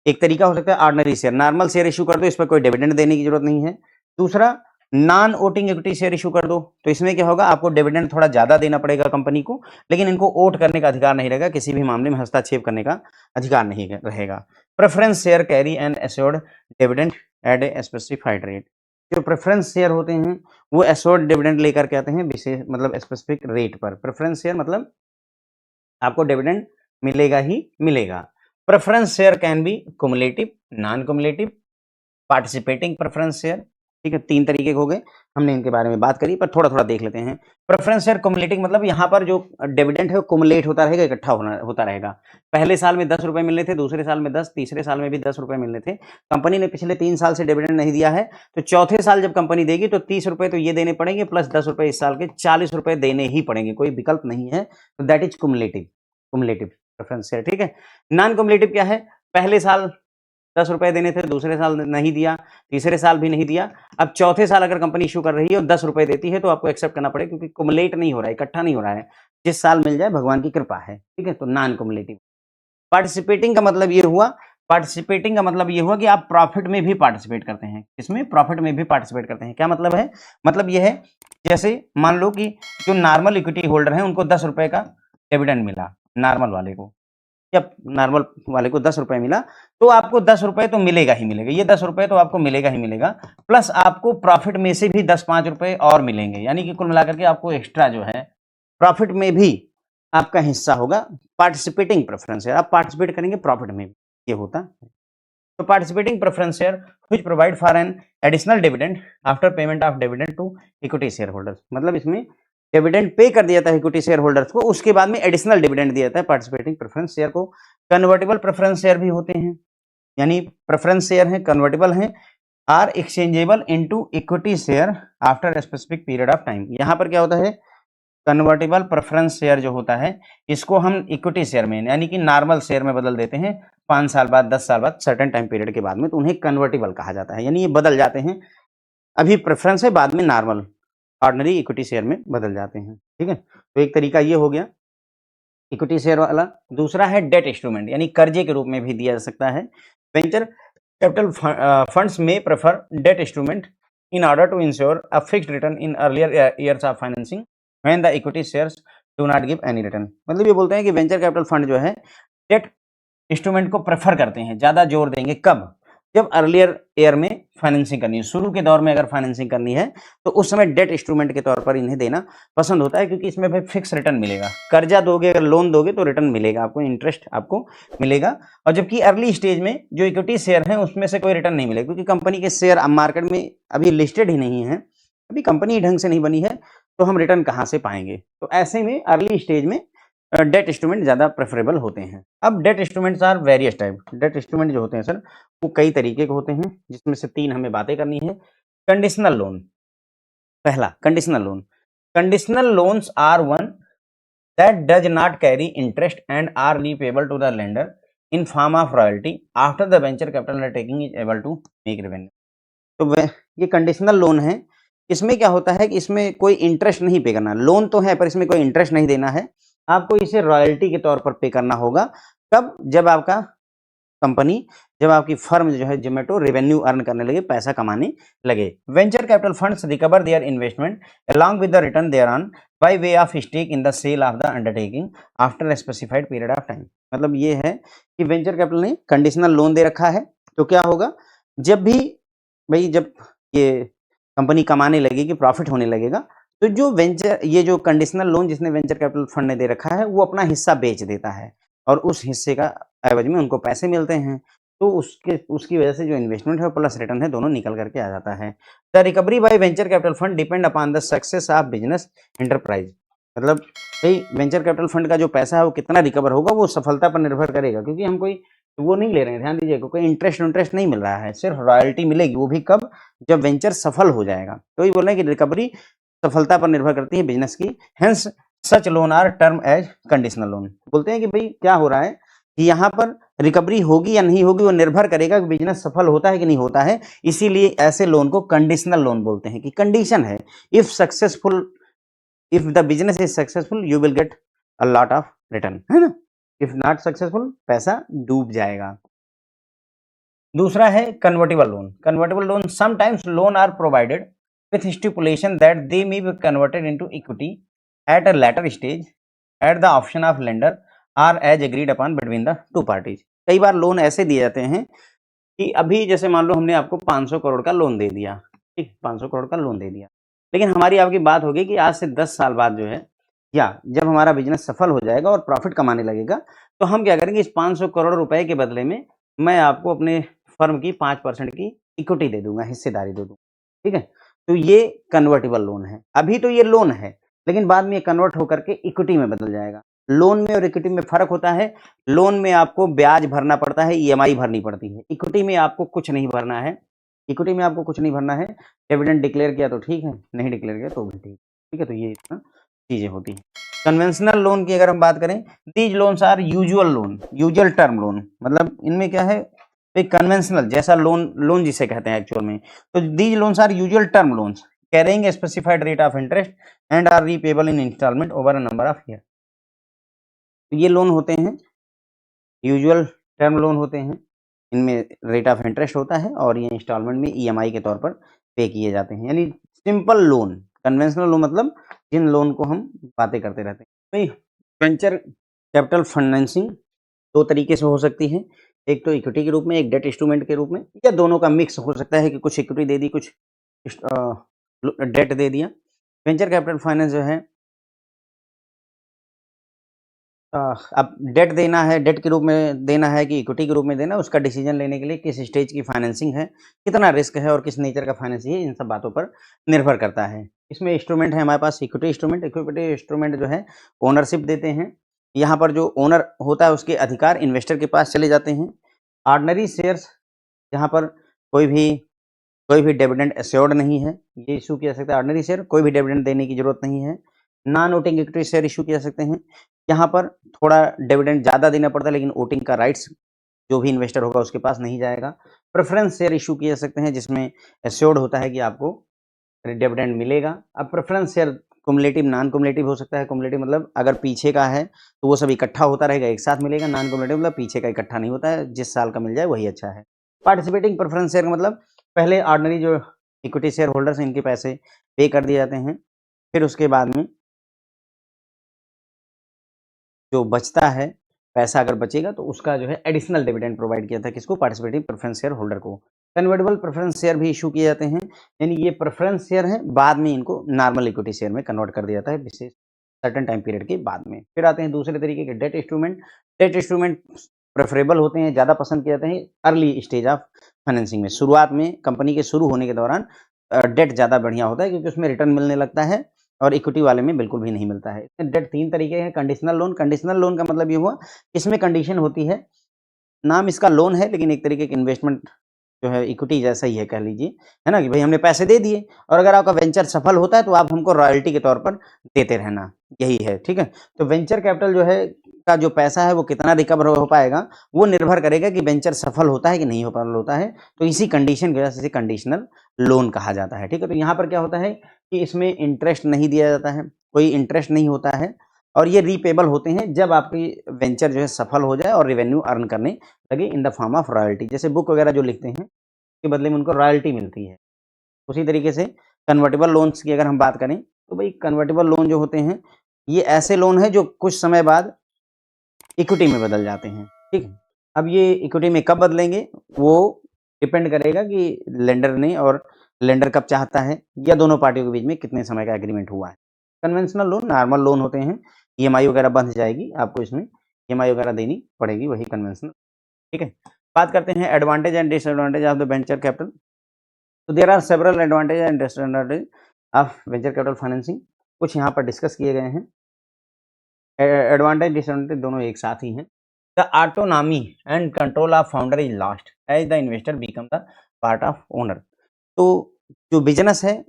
एक तरीका हो सकता है ordinary share, normal share issue कर दो, इस पर कोई डिविडेंड देने की जरूरत नहीं है। दूसरा non voting equity share issue कर दो तो इसमें क्या होगा, आपको डिविडेंड थोड़ा ज्यादा देना पड़ेगा कंपनी को, लेकिन इनको वोट करने का अधिकार नहीं रहेगा, किसी भी मामले में हस्तक्षेप करने का अधिकार नहीं रहेगा। Preference share carry an assured dividend at a specified rate. जो प्रेफरेंस शेयर होते हैं वो एश्योर्ड डिविडेंड लेकर के आते हैं विशेष, मतलब स्पेसिफिक रेट पर। प्रेफरेंस शेयर मतलब आपको डिविडेंड मिलेगा ही मिलेगा। Preference share can be cumulative, non cumulative, participating preference share. ठीक है, तीन तरीके हो गए, हमने इनके बारे में बात करी, पर थोड़ा थोड़ा देख लेते हैं। प्रेफरेंस शेयर कुमुलेटिव मतलब यहाँ पर जो डिविडेंड है वो कुमुलेट होता रहेगा, इकट्ठा होता रहेगा। पहले साल में 10 रुपए मिलने थे, दूसरे साल में 10, तीसरे साल में भी 10 रुपए मिलने थे। कंपनी ने पिछले 3 साल से डिविडेंड नहीं दिया है तो चौथे साल जब कंपनी देगी तो 30 रुपए तो ये देने पड़ेंगे प्लस 10 रुपए इस साल के, 40 रुपए देने ही पड़ेंगे, कोई विकल्प नहीं है। तो that is cumulative preference share. ठीक है, नॉन कुमुलेटिव क्या है, पहले साल 10 रुपए देने थे, दूसरे साल नहीं दिया, तीसरे साल भी नहीं दिया, अब चौथे साल अगर कंपनी इशू कर रही है और 10 रुपए देती है तो आपको एक्सेप्ट करना पड़ेगा, क्योंकि कुमुलेट नहीं हो रहा है, इकट्ठा नहीं हो रहा है, जिस साल मिल जाए भगवान की कृपा है। ठीक है, तो नॉन कुमुलेटिव। पार्टिसिपेटिंग का मतलब ये हुआ, पार्टिसिपेटिंग का मतलब ये हुआ कि आप प्रॉफिट में भी पार्टिसिपेट करते हैं। इसमें प्रॉफिट में भी पार्टिसिपेट करते हैं, क्या मतलब है, मतलब ये है जैसे मान लो कि जो नॉर्मल इक्विटी होल्डर है उनको 10 रुपए का डिविडेंड मिला, नॉर्मल वाले को, जब नॉर्मल वाले को 10 रुपए मिला तो आपको 10 रुपए तो मिलेगा ही मिलेगा, ये 10 रुपए तो आपको मिलेगा ही मिलेगा, प्लस आपको प्रॉफिट में से भी 10-5 रुपए और मिलेंगे, यानी कि कुल मिलाकर के आपको एक्स्ट्रा जो है प्रॉफिट में भी आपका हिस्सा होगा। पार्टिसिपेटिंग प्रेफरेंस शेयर, आप पार्टिसिपेट करेंगे प्रॉफिट में, ये होता है। तो participating preference share which provide for an additional dividend after payment of dividend to equity share holders. मतलब इसमें डिविडेंड पे कर दिया था इक्विटी शेयर होल्डर्स को, उसके बाद में एडिशनल डिविडेंड दिया था पार्टिसिपेटिंग प्रेफरेंस शेयर को। कन्वर्टेबल प्रेफरेंस शेयर भी होते हैं, यानी प्रेफरेंस शेयर हैं, कन्वर्टेबल हैं, or exchangeable into equity share after specific period of time. यहाँ पर क्या होता है, कन्वर्टेबल प्रेफरेंस शेयर जो होता है इसको हम इक्विटी शेयर में यानी कि नॉर्मल शेयर में बदल देते हैं 5 साल बाद, 10 साल बाद, सर्टेन टाइम पीरियड के बाद में, तो उन्हें कन्वर्टेबल कहा जाता है, यानी ये बदल जाते हैं, अभी प्रेफरेंस है बाद में नॉर्मल ऑर्डिनरी इक्विटी शेयर में बदल जाते हैं। ठीक है, तो एक तरीका ये हो गया इक्विटी शेयर वाला। दूसरा है डेट इंस्ट्रूमेंट, यानी कर्जे के रूप में भी दिया जा सकता है। Venture capital funds may prefer debt instrument in order to ensure a fixed return in earlier years of financing when the equity shares do not give any return. मतलब ये बोलते हैं कि वेंचर कैपिटल फंड जो है debt instrument को prefer करते हैं, ज्यादा जोर देंगे कब, जब अर्लियर ईयर में फाइनेंसिंग करनी है, शुरू के दौर में अगर फाइनेंसिंग करनी है तो उस समय डेट इंस्ट्रूमेंट के तौर पर इन्हें देना पसंद होता है, क्योंकि इसमें भाई फिक्स रिटर्न मिलेगा। कर्जा दोगे, अगर लोन दोगे तो रिटर्न मिलेगा आपको, इंटरेस्ट आपको मिलेगा। और जबकि अर्ली स्टेज में जो इक्विटी शेयर है उसमें से कोई रिटर्न नहीं मिलेगा, क्योंकि कंपनी के शेयर मार्केट में अभी लिस्टेड ही नहीं है, अभी कंपनी ढंग से नहीं बनी है, तो हम रिटर्न कहाँ से पाएंगे। तो ऐसे में अर्ली स्टेज में डेट इंस्ट्रूमेंट ज्यादा प्रेफरेबल होते हैं। अब debt instruments are various type. Debt instrument जो होते हैं सर वो कई तरीके के होते हैं, जिसमें से 3 हमें बातें करनी है। कंडीशनल लोन, पहला conditional loan. Conditional loans are one that does not carry interest and are repayable to the lender in form of royalty after the venture capital undertaking is able to make revenue. तो ये conditional loan है, इसमें क्या होता है कि इसमें कोई इंटरेस्ट नहीं पे करना, लोन तो है पर इसमें कोई इंटरेस्ट नहीं देना है, आपको इसे रॉयल्टी के तौर पर पे करना होगा। कब, जब आपका कंपनी, जब आपकी फर्म जो है जोमेटो रेवेन्यू अर्न करने लगे, पैसा कमाने लगे। Venture capital funds recover their investment along with the return thereon by way of stake in the sale of the undertaking after specified period of time. मतलब ये है कि वेंचर कैपिटल ने कंडीशनल लोन दे रखा है, तो क्या होगा, जब भी भाई जब ये कंपनी कमाने लगेगी, प्रॉफिट होने लगेगा, तो जो वेंचर ये जो कंडीशनल लोन जिसने वेंचर कैपिटल फंड ने दे रखा है, वो अपना हिस्सा बेच देता है और उस हिस्से का एवज में उनको पैसे मिलते हैं। तो उसकी वजह से जो इन्वेस्टमेंट है प्लस रिटर्न है दोनों निकल करके आ जाता है। The recovery by venture capital fund depend upon the success of business enterprise. मतलब भाई वेंचर कैपिटल फंड का जो पैसा है वो कितना रिकवर होगा वो सफलता पर निर्भर करेगा, क्योंकि हम कोई वो नहीं ले रहे हैं, ध्यान दीजिएगा, कोई इंटरेस्ट नहीं मिल रहा है, सिर्फ रॉयल्टी मिलेगी, वो भी कब, जब वेंचर सफल हो जाएगा। तो ये बोल रहे हैं कि रिकवरी सफलता पर निर्भर करती है बिजनेस की। Hence such loan are term as conditional loan. बोलते हैं कि भाई क्या हो रहा है कि यहाँ पर रिकवरी होगी या नहीं होगी वो निर्भर करेगा कि बिजनेस सफल होता है कि नहीं होता है, इसीलिए ऐसे लोन को कंडीशनल लोन बोलते हैं कि कंडीशन है, if successful, if the business is successful you will get a lot of return, है ना। इफ नॉट सक्सेसफुल पैसा डूब जाएगा। दूसरा है convertible loan. Convertible loan sometimes loan are provided with stipulation that they may be converted into equity at a later stage at the option of lender or as agreed upon between the two parties। कई बार loan ऐसे दिए जाते हैं कि अभी जैसे मान लो हमने आपको 500 करोड़ का लोन दे दिया, ठीक, 500 करोड़ का लोन दे दिया, लेकिन हमारी आपकी बात होगी कि आज से 10 साल बाद जो है, या जब हमारा बिजनेस सफल हो जाएगा और प्रॉफिट कमाने लगेगा, तो हम क्या करेंगे, इस 500 करोड़ रुपए के बदले में मैं आपको अपने फर्म की 5% की इक्विटी दे दूंगा, हिस्सेदारी दे दूंगा, ठीक है। तो ये कन्वर्टिबल लोन है। अभी तो ये लोन है, लेकिन बाद में ये कन्वर्ट होकर के इक्विटी में बदल जाएगा। लोन में और इक्विटी में फर्क होता है। लोन में आपको ब्याज भरना पड़ता है, ईएमआई भरनी पड़ती है। इक्विटी में आपको कुछ नहीं भरना है। इक्विटी में आपको कुछ नहीं भरना है। डिविडेंड डिक्लेयर किया तो ठीक है, नहीं डिक्लेयर किया तो भी ठीक है। तो ये इतना चीजें होती हैं। कन्वेंशनल लोन की अगर हम बात करें, these loans are usual loan, usual term loan, मतलब इनमें क्या है, एक कन्वेंशनल जैसा लोन जिसे कहते हैं एक्चुअल में, तो these loans are usual term loans carrying a specified rate of interest and are repayable in installment over a number of year. तो ये लोन होते हैं, यूजुअल टर्म लोन होते हैं, इनमें रेट ऑफ इंटरेस्ट होता है और ये इंस्टॉलमेंट में ईएमआई के तौर पर पे किए जाते हैं, यानी सिंपल लोन। कन्वेंशनल लोन मतलब जिन लोन को हम बातें करते रहते हैं। वेंचर कैपिटल फाइनेंसिंग दो तरीके से हो सकती है, एक तो इक्विटी के रूप में, एक डेट इंस्ट्रूमेंट के रूप में, या दोनों का मिक्स हो सकता है कि कुछ इक्विटी दे दी, कुछ डेट दे दिया। वेंचर कैपिटल फाइनेंस जो है, अब डेट देना है, डेट के रूप में देना है कि इक्विटी के रूप में देना, उसका डिसीजन लेने के लिए किस स्टेज की फाइनेंसिंग है, कितना रिस्क है और किस नेचर का फाइनेंसिंग है, इन सब बातों पर निर्भर करता है। इसमें इंस्ट्रूमेंट है हमारे पास इक्विटी इंस्ट्रूमेंट। इक्विटी इंस्ट्रूमेंट जो है ओनरशिप देते हैं, यहाँ पर जो ओनर होता है उसके अधिकार इन्वेस्टर के पास चले जाते हैं। ऑर्डनरी शेयर्स, जहाँ पर कोई भी डिविडेंड एश्योर्ड नहीं है, ये इशू किया जा सकता है। ऑर्डिनरी शेयर कोई भी डिविडेंड देने की जरूरत नहीं है। Non voting equity share issue किया जा सकते हैं, यहाँ पर थोड़ा डिविडेंड ज़्यादा देना पड़ता है, लेकिन वोटिंग का राइट्स जो भी इन्वेस्टर होगा उसके पास नहीं जाएगा। प्रेफरेंस शेयर इशू किए जा सकते हैं, जिसमें एश्योर्ड होता है कि आपको डिविडेंड मिलेगा। अब preference share cumulative, non cumulative हो सकता है। कुमुलेटिव मतलब अगर पीछे का है तो वो सब इकट्ठा होता रहेगा, एक साथ मिलेगा। नॉन कुमुलेटिव मतलब पीछे का इकट्ठा नहीं होता है, जिस साल का मिल जाए वही अच्छा है। पार्टिसिपेटिंग प्रेफरेंस शेयर का मतलब पहले ऑर्डिनरी जो इक्विटी शेयर होल्डर्स हैं इनके पैसे पे कर दिए जाते हैं, फिर उसके बाद में जो बचता है पैसा, अगर बचेगा तो उसका जो है एडिशनल डिविडेंड प्रोवाइड किया था किसको, पार्टिसिपेटिंग प्रेफरेंस शेयर होल्डर को। कन्वर्टेबल प्रेफरेंस शेयर भी इशू किए जाते हैं, यानी ये प्रेफरेंस शेयर हैं, बाद में इनको नॉर्मल इक्विटी शेयर में कन्वर्ट कर दिया जाता है विशेष सर्टेन टाइम पीरियड के बाद में। फिर आते हैं दूसरे तरीके के debt instrument. Debt instrument preferable होते हैं, ज़्यादा पसंद किए जाते हैं अर्ली स्टेज ऑफ फाइनेंसिंग में। शुरुआत में कंपनी के शुरू होने के दौरान डेट ज़्यादा बढ़िया होता है, क्योंकि उसमें रिटर्न मिलने लगता है और इक्विटी वाले में बिल्कुल भी नहीं मिलता है। इसमें डेट तीन तरीके हैं। कंडीशनल लोन, कंडीशनल लोन का मतलब ये हुआ, इसमें कंडीशन होती है, नाम इसका लोन है लेकिन एक तरीके की इन्वेस्टमेंट जो है इक्विटी जैसा ही है कह लीजिए, है ना, कि भाई हमने पैसे दे दिए और अगर आपका वेंचर सफल होता है तो आप हमको रॉयल्टी के तौर पर देते रहना, यही है, ठीक है। तो वेंचर कैपिटल जो है का जो पैसा है वो कितना रिकवर हो पाएगा वो निर्भर करेगा कि वेंचर सफल होता है कि नहीं होता है। तो इसी कंडीशन की वजह से इसे कंडीशनल लोन कहा जाता है, ठीक है। तो यहाँ पर क्या होता है कि इसमें इंटरेस्ट नहीं दिया जाता है, कोई इंटरेस्ट नहीं होता है, और ये रीपेबल होते हैं जब आपकी वेंचर जो है सफल हो जाए और रेवेन्यू अर्न करने लगे in the form of royalty. जैसे बुक वगैरह जो लिखते हैं उसके बदले में उनको रॉयल्टी मिलती है। उसी तरीके से कन्वर्टेबल लोन्स की अगर हम बात करें तो भाई कन्वर्टेबल लोन जो होते हैं ये ऐसे लोन है जो कुछ समय बाद इक्विटी में बदल जाते हैं, ठीक है। अब ये इक्विटी में कब बदलेंगे वो डिपेंड करेगा कि लेंडर ने और लेंडर कब चाहता है, या दोनों पार्टियों के बीच में कितने समय का एग्रीमेंट हुआ है। कन्वेंशनल लोन नॉर्मल लोन होते हैं, ईएमआई वगैरह बंध जाएगी, आपको इसमें ईएमआई वगैरह देनी पड़ेगी, वही कन्वेंशनल। ठीक है। बात करते हैं advantage and disadvantage of the venture capital. तो there are several advantage and disadvantage of venture capital financing, कुछ यहाँ पर डिस्कस किए गए हैं। एडवांटेज डिसएडवांटेज दोनों एक साथ ही हैं। The autonomy and control of founder is lost as the investor become the part of owner. तो जो बिजनेस है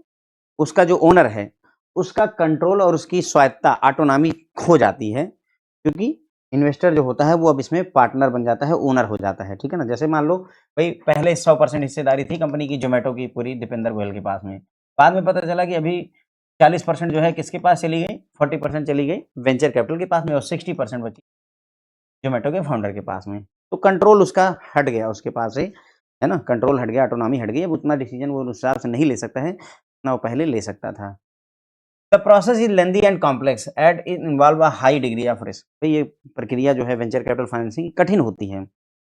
उसका जो ओनर है उसका कंट्रोल और उसकी स्वायत्ता ऑटोनॉमी खो जाती है, क्योंकि इन्वेस्टर जो होता है वो अब इसमें पार्टनर बन जाता है, ओनर हो जाता है। ठीक है ना। जैसे मान लो भाई पहले 100% हिस्सेदारी थी कंपनी की जोमेटो की पूरी दीपेंद्र गोयल के पास में, बाद में पता चला कि अभी 40% जो है किसके पास चली गई, 40% चली गई वेंचर कैपिटल के पास में और 60% बची जोमेटो के फाउंडर के पास में। तो कंट्रोल उसका हट गया उसके पास से, है ना, कंट्रोल हट गया, ऑटोनॉमी हट गई, अब उतना डिसीजन वो उस हिसाब से नहीं ले सकता है ना वो पहले ले सकता था। The process is lengthy and complex and it involve a high degree of risk. तो ये प्रक्रिया जो है वेंचर कैपिटल फाइनेंसिंग कठिन होती है,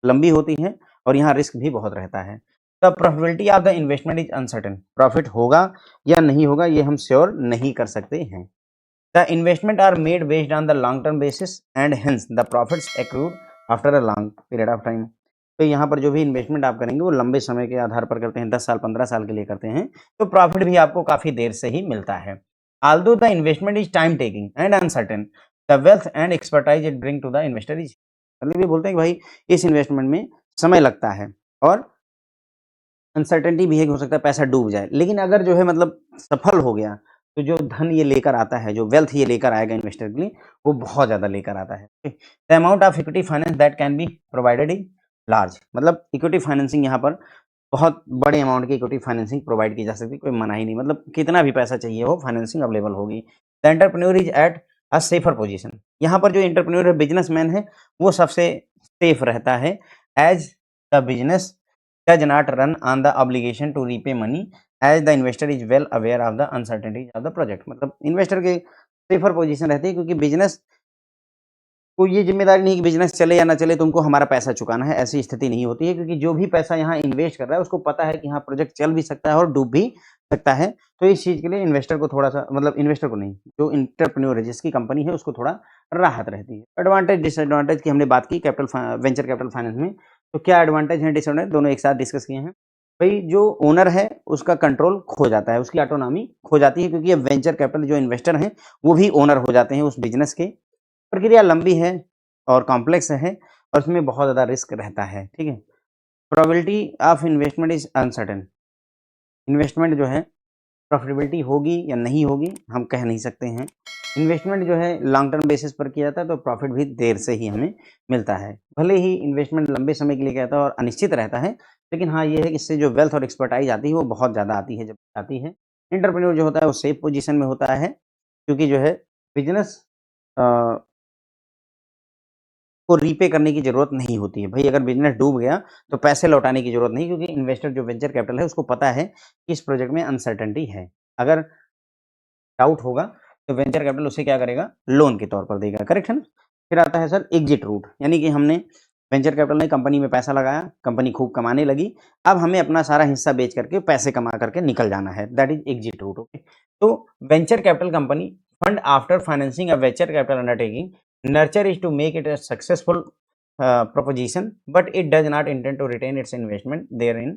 लंबी होती है और यहाँ रिस्क भी बहुत रहता है। The probability of the investment is uncertain, profit होगा या नहीं होगा ये हम श्योर नहीं कर सकते हैं। The investment are made based on the long term basis and hence the profits accrued after a long period of time. तो यहाँ पर जो भी इन्वेस्टमेंट आप करेंगे वो लंबे समय के आधार पर करते हैं, 10 साल 15 साल के लिए करते हैं, तो प्रॉफिट भी आपको काफ़ी देर से ही मिलता है। Although the investment is time taking and uncertain, the wealth and expertise it bring to the investor is, मतलब ये बोलते हैं कि भाई इस इन्वेस्टमेंट में समय लगता है और अनसर्टेनिटी भी है कि हो सकता है पैसा डूब जाए, लेकिन अगर जो है मतलब सफल हो गया तो जो धन ये लेकर आता है, जो वेल्थ ये लेकर आएगा इन्वेस्टर के लिए, वो बहुत ज़्यादा लेकर आता है। The amount of equity finance that can be provided is large, मतलब इक्विटी फाइनेंसिंग यहाँ पर बहुत बड़े अमाउंट की इक्विटी फाइनेंसिंग प्रोवाइड की जा सकती है, कोई मना ही नहीं, मतलब कितना भी पैसा चाहिए हो फाइनेंसिंग अवेलेबल होगी। The entrepreneur is at a safer position, यहाँ पर जो एंटरप्रेन्योर है, बिजनेसमैन है, वो सबसे सेफ रहता है, as the business does not run on the obligation to repay money as the investor is well aware of the uncertainties of the project. मतलब इन्वेस्टर के सेफर पोजीशन रहती है, क्योंकि बिजनेस को ये ज़िम्मेदारी नहीं कि बिज़नेस चले या ना चले तुमको हमारा पैसा चुकाना है, ऐसी स्थिति नहीं होती है, क्योंकि जो भी पैसा यहाँ इन्वेस्ट कर रहा है उसको पता है कि हाँ प्रोजेक्ट चल भी सकता है और डूब भी सकता है। तो इस चीज़ के लिए इन्वेस्टर को थोड़ा-सा, मतलब इन्वेस्टर को नहीं, जो एंटरप्रेन्योर है जिसकी कंपनी है उसको थोड़ा राहत रहती है। एडवांटेज डिसएडवांटेज की हमने बात की वेंचर कैपिटल फाइनेंस में, तो क्या एडवांटेज है डिसएडवांटेज दोनों एक साथ डिस्कस किए हैं। भई जो ओनर है उसका कंट्रोल खो जाता है, उसकी ऑटोनॉमी खो जाती है, क्योंकि अब वेंचर कैपिटल जो इन्वेस्टर हैं वो भी ओनर हो जाते हैं उस बिज़नेस के। प्रक्रिया लंबी है और कॉम्प्लेक्स है और उसमें बहुत ज़्यादा रिस्क रहता है। ठीक है। Probability of investment is uncertain, investment जो है प्रॉफिटेबिलिटी होगी या नहीं होगी हम कह नहीं सकते हैं। इन्वेस्टमेंट जो है लॉन्ग टर्म बेसिस पर किया जाता है तो प्रॉफिट भी देर से ही हमें मिलता है, भले ही इन्वेस्टमेंट लंबे समय के लिए किया जाता है और अनिश्चित रहता है, लेकिन हाँ ये है कि इससे जो वेल्थ और एक्सपर्टाइज आती है वो बहुत ज़्यादा आती है जब आती है। एंटरप्रेन्योर जो होता है वो सेफ पोजीशन में होता है, क्योंकि जो है बिजनेस को रीपे करने की ज़रूरत नहीं होती है। भई अगर बिज़नेस डूब गया तो पैसे लौटाने की ज़रूरत नहीं, क्योंकि इन्वेस्टर जो वेंचर कैपिटल है उसको पता है कि इस प्रोजेक्ट में अनसर्टेनिटी है। अगर डाउट होगा तो वेंचर कैपिटल उसे क्या करेगा, लोन के तौर पर देगा। करेक्ट है ना। फिर आता है सर एग्जिट रूट, यानी कि हमने वेंचर कैपिटल ने कंपनी में पैसा लगाया, कंपनी खूब कमाने लगी, अब हमें अपना सारा हिस्सा बेच करके पैसे कमा करके निकल जाना है, that is exit route. Okay. तो venture capital company fund after financing a venture capital undertaking nurture is to make it a successful proposition, but it does not intend to retain its investment therein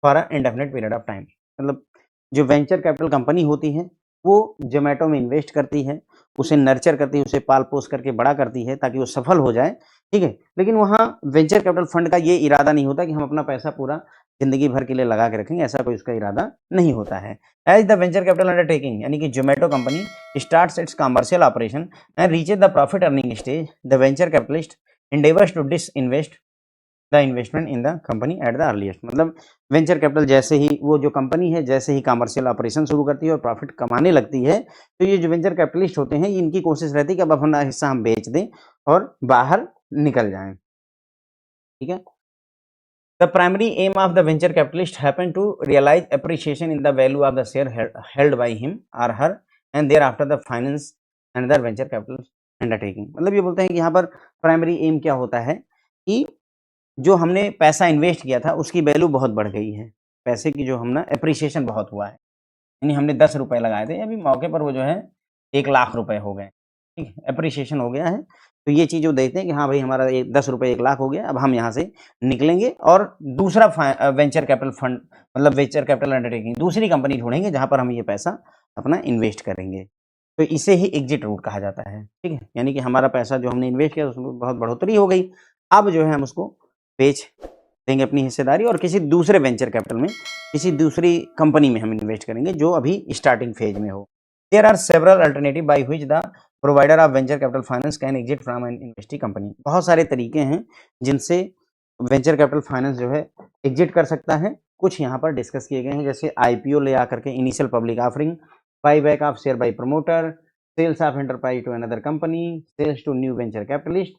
for an indefinite period of time। मतलब जो venture capital company होती है वो जोमेटो में invest करती है, उसे nurture करती है, उसे पाल पोस करके बड़ा करती है ताकि वो सफल हो जाए। ठीक है। लेकिन वहाँ वेंचर कैपिटल फंड का ये इरादा नहीं होता कि हम अपना पैसा पूरा जिंदगी भर के लिए लगा के रखेंगे, ऐसा कोई उसका इरादा नहीं होता है। As the venture capital undertaking, यानी कि Zomato company starts its commercial operation and reaches the profit earning stage, the venture capitalist endeavors to disinvest the investment in the company at the earliest। मतलब वेंचर कैपिटल जैसे ही वो जो company है जैसे ही commercial operation शुरू करती है और प्रॉफिट कमाने लगती है, तो ये जो वेंचर कैपिटलिस्ट होते हैं इनकी कोशिश रहती है कि अब अपना हिस्सा हम बेच दें और बाहर निकल जाएं। ठीक है। The primary aim of the venture capitalist happen to realize appreciation in the value of the share held by him or her and thereafter the finance another venture capital undertaking। मतलब ये बोलते हैं कि यहाँ पर प्राइमरी एम क्या होता है कि जो हमने पैसा इन्वेस्ट किया था उसकी वैल्यू बहुत बढ़ गई है, पैसे की जो हम ना एप्रिसिएशन बहुत हुआ है, यानी हमने 10 रुपए लगाए थे, अभी मौके पर वो जो है 1 लाख रुपए हो गए, ठीक है? एप्रिसिएशन हो गया है, तो ये चीज़ वो देखते हैं कि हाँ भाई हमारा ये 10 रुपए 1 लाख हो गया, अब हम यहाँ से निकलेंगे और दूसरा वेंचर कैपिटल फंड मतलब वेंचर कैपिटल अंडरटेकिंग दूसरी कंपनी ढूँढेंगे जहाँ पर हम ये पैसा अपना इन्वेस्ट करेंगे। तो इसे ही एग्ज़िट रूट कहा जाता है, ठीक है? यानी कि हमारा पैसा जो हमने इन्वेस्ट किया उसमें बहुत बढ़ोतरी हो गई, अब जो है हम उसको बेच देंगे अपनी हिस्सेदारी और किसी दूसरे वेंचर कैपिटल में, किसी दूसरी कंपनी में हम इन्वेस्ट करेंगे जो अभी स्टार्टिंग फेज में हो। There are several alternative by which the provider of venture capital finance can exit from an investing company. बहुत सारे तरीके हैं जिनसे वेंचर कैपिटल फाइनेंस जो है एग्जिट कर सकता है। कुछ यहाँ पर डिस्कस किए गए हैं, जैसे आईपीओ ले आकर के initial public offering, buyback of share by promoter, sales of enterprise to another company, sales to new venture capitalist,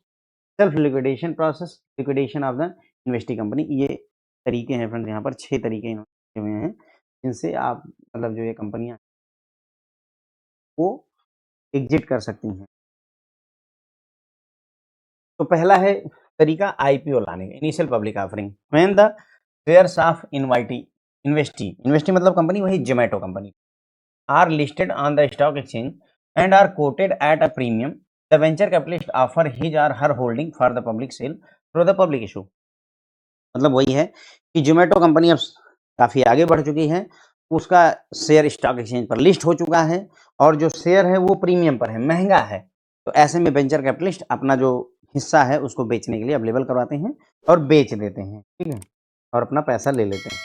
self liquidation process, liquidation of the investing company. ये तरीके हैं फ्रेंड्स, यहाँ पर 6 तरीके इन्होंने दिए हुए हैं जिनसे आप मतलब जो ये कंपनियां वो एग्जिट कर सकती हैं। तो पहला है तरीका आईपीओ लाने का, initial public offering. When the shares of investee मतलब कंपनी वही Zomato company are listed on the stock exchange and are quoted at a premium, the venture capitalist offer his और her holding for the public sale through the public issue. मतलब वही है कि Zomato company अब काफ़ी आगे बढ़ चुकी है, उसका शेयर स्टॉक एक्सचेंज पर लिस्ट हो चुका है और जो शेयर है वो प्रीमियम पर है, महंगा है। तो ऐसे में वेंचर कैपिटलिस्ट अपना जो हिस्सा है उसको बेचने के लिए अवेलेबल करवाते हैं और बेच देते हैं, ठीक है? और अपना पैसा ले लेते हैं।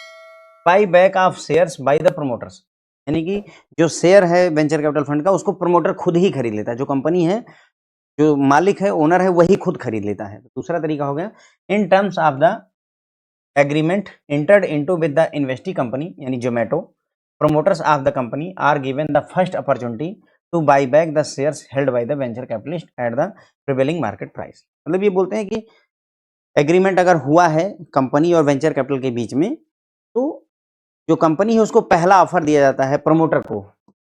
By back of shares by the promoters, यानी कि जो शेयर है वेंचर कैपिटल फंड का उसको प्रमोटर खुद ही खरीद लेता है, जो कंपनी है, जो मालिक है, ओनर है, वही खुद खरीद लेता है। दूसरा तरीका हो गया in terms of the agreement entered into with the investing company यानी Zomato, promoters of the company are given the first opportunity to buy back the shares held by the venture capitalist at the prevailing market price। मतलब ये बोलते हैं कि agreement अगर हुआ है company और वेंचर कैपिटल के बीच में, तो जो कंपनी है उसको पहला ऑफर दिया जाता है, प्रमोटर को,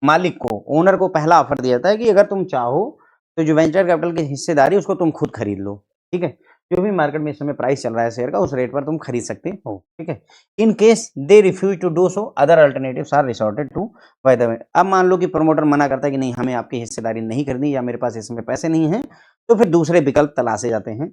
मालिक को, ओनर को पहला ऑफर दिया जाता है कि अगर तुम चाहो तो जो वेंचर कैपिटल की हिस्सेदारी उसको तुम खुद खरीद लो, ठीक है? जो भी मार्केट में इस समय प्राइस चल रहा है शेयर का उस रेट पर तुम खरीद सकते हो, ठीक है? In case they refuse to do so other alternatives are resorted to by the way. अब मान लो कि प्रमोटर मना करता है कि नहीं हमें आपकी हिस्सेदारी नहीं खरीदनी या मेरे पास इस समय पैसे नहीं हैं, तो फिर दूसरे विकल्प तलाशे जाते हैं।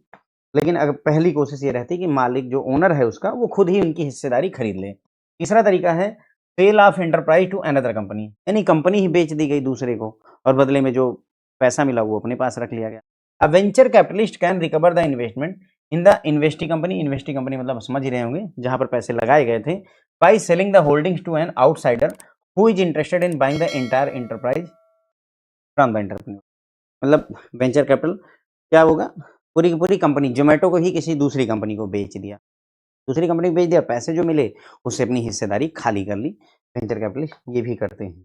लेकिन अगर पहली कोशिश ये रहती है कि मालिक जो ओनर है उसका वो खुद ही उनकी हिस्सेदारी खरीद ले। तीसरा तरीका है sale of enterprise to another company, यानी कंपनी ही बेच दी गई दूसरे को और बदले में जो पैसा मिला वो अपने पास रख लिया गया। A venture capitalist can recover the investment in the investing company मतलब समझ ही रहे होंगे जहां पर पैसे लगाए गए थे, by selling the holdings to an outsider who is interested in buying the entire enterprise from the entrepreneur। मतलब वेंचर कैपिटल क्या होगा, पूरी की पूरी कंपनी जोमेटो को ही किसी दूसरी कंपनी को बेच दिया, दूसरी कंपनी को बेच दिया, पैसे जो मिले उससे अपनी हिस्सेदारी खाली कर ली। वेंचर कैपिटलिस्ट ये भी करते हैं।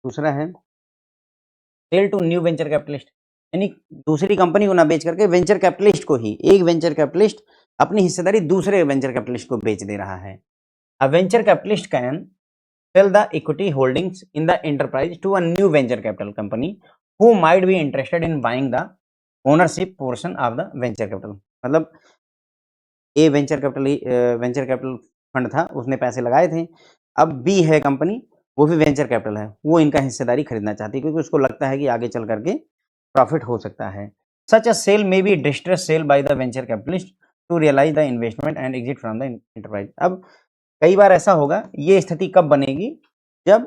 दूसरा है sale to new venture capitalist, यानी दूसरी कंपनी को ना बेच करके वेंचर कैपिटलिस्ट को ही, एक वेंचर कैपिटलिस्ट अपनी हिस्सेदारी दूसरे वेंचर कैपिटलिस्ट को बेच दे रहा है। A venture capitalist can sell the equity holdings in the enterprise to a new venture capital company who might be interested in buying the ownership portion of the venture capital. मतलब a venture capital fund था, उसने पैसे लगाए थे, अब B है company, वो भी वेंचर कैपिटल है, वो इनका हिस्सेदारी खरीदना चाहती है क्योंकि उसको लगता है कि आगे चल करके प्रॉफिट हो सकता है। Such a sale may be distress sale by the venture capitalist to realise the investment and exit from the enterprise. अब कई बार ऐसा होगा, ये स्थिति कब बनेगी, जब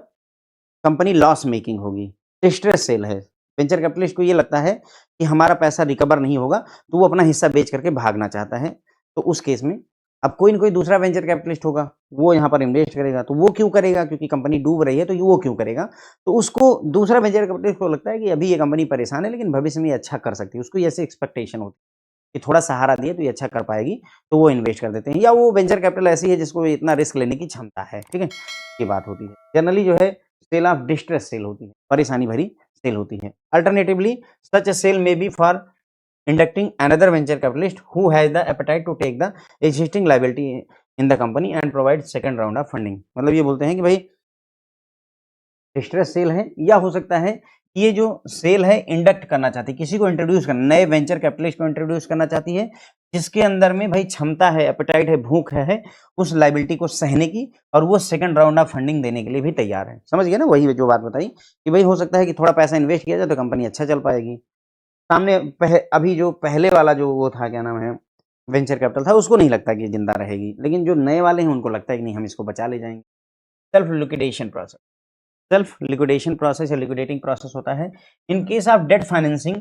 कंपनी लॉस मेकिंग होगी, डिस्ट्रेस सेल है, वेंचर कैपिटलिस्ट को ये लगता है कि हमारा पैसा रिकवर नहीं होगा, तो वो अपना हिस्सा बेच करके भागना चाहता है। तो उस केस में अब कोई न कोई दूसरा वेंचर कैपिटलिस्ट होगा, वो यहाँ पर इन्वेस्ट करेगा, तो वो क्यों करेगा, क्योंकि कंपनी डूब रही है तो वो क्यों करेगा, तो उसको दूसरा वेंचर कैपिटलिस्ट को लगता है कि अभी ये कंपनी परेशान है लेकिन भविष्य में ये अच्छा कर सकती है, उसको ऐसे एक्सपेक्टेशन होती है कि थोड़ा सहारा दिए तो ये अच्छा कर पाएगी, तो वो इन्वेस्ट कर देते हैं। या वो वेंचर कैपिटल ऐसी है जिसको इतना रिस्क लेने की क्षमता है, ठीक है, ये बात होती है। जनरली जो है सेल ऑफ डिस्ट्रेस सेल होती है, परेशानी भरी सेल होती है। Alternatively such a sale may be for inducting another venture capitalist who has the appetite to take the existing liability in the company and provide second round of funding। मतलब ये बोलते हैं कि भाई डिस्ट्रेस सेल है, या हो सकता है कि ये जो सेल है इंडक्ट करना चाहती है, किसी को इंट्रोड्यूस करना, नए वेंचर कैपिटलिस्ट को इंट्रोड्यूस करना चाहती है, जिसके अंदर में भाई क्षमता है, एपेटाइट है, भूख है उस लायबिलिटी को सहने की और वो सेकंड राउंड ऑफ फंडिंग देने के लिए भी तैयार है। समझ गए ना? वही जो बात बताई कि भाई हो सकता है कि थोड़ा पैसा इन्वेस्ट किया जाए तो कंपनी अच्छा चल पाएगी। सामने अभी जो पहले वाला जो वो था, क्या नाम है, वेंचर कैपिटल था, उसको नहीं लगता कि ये जिंदा रहेगी, लेकिन जो नए वाले हैं उनको लगता है कि नहीं, हम इसको बचा ले जाएंगे। Self liquidation process, self liquidation process या लिक्विडेटिंग प्रोसेस होता है in case of debt financing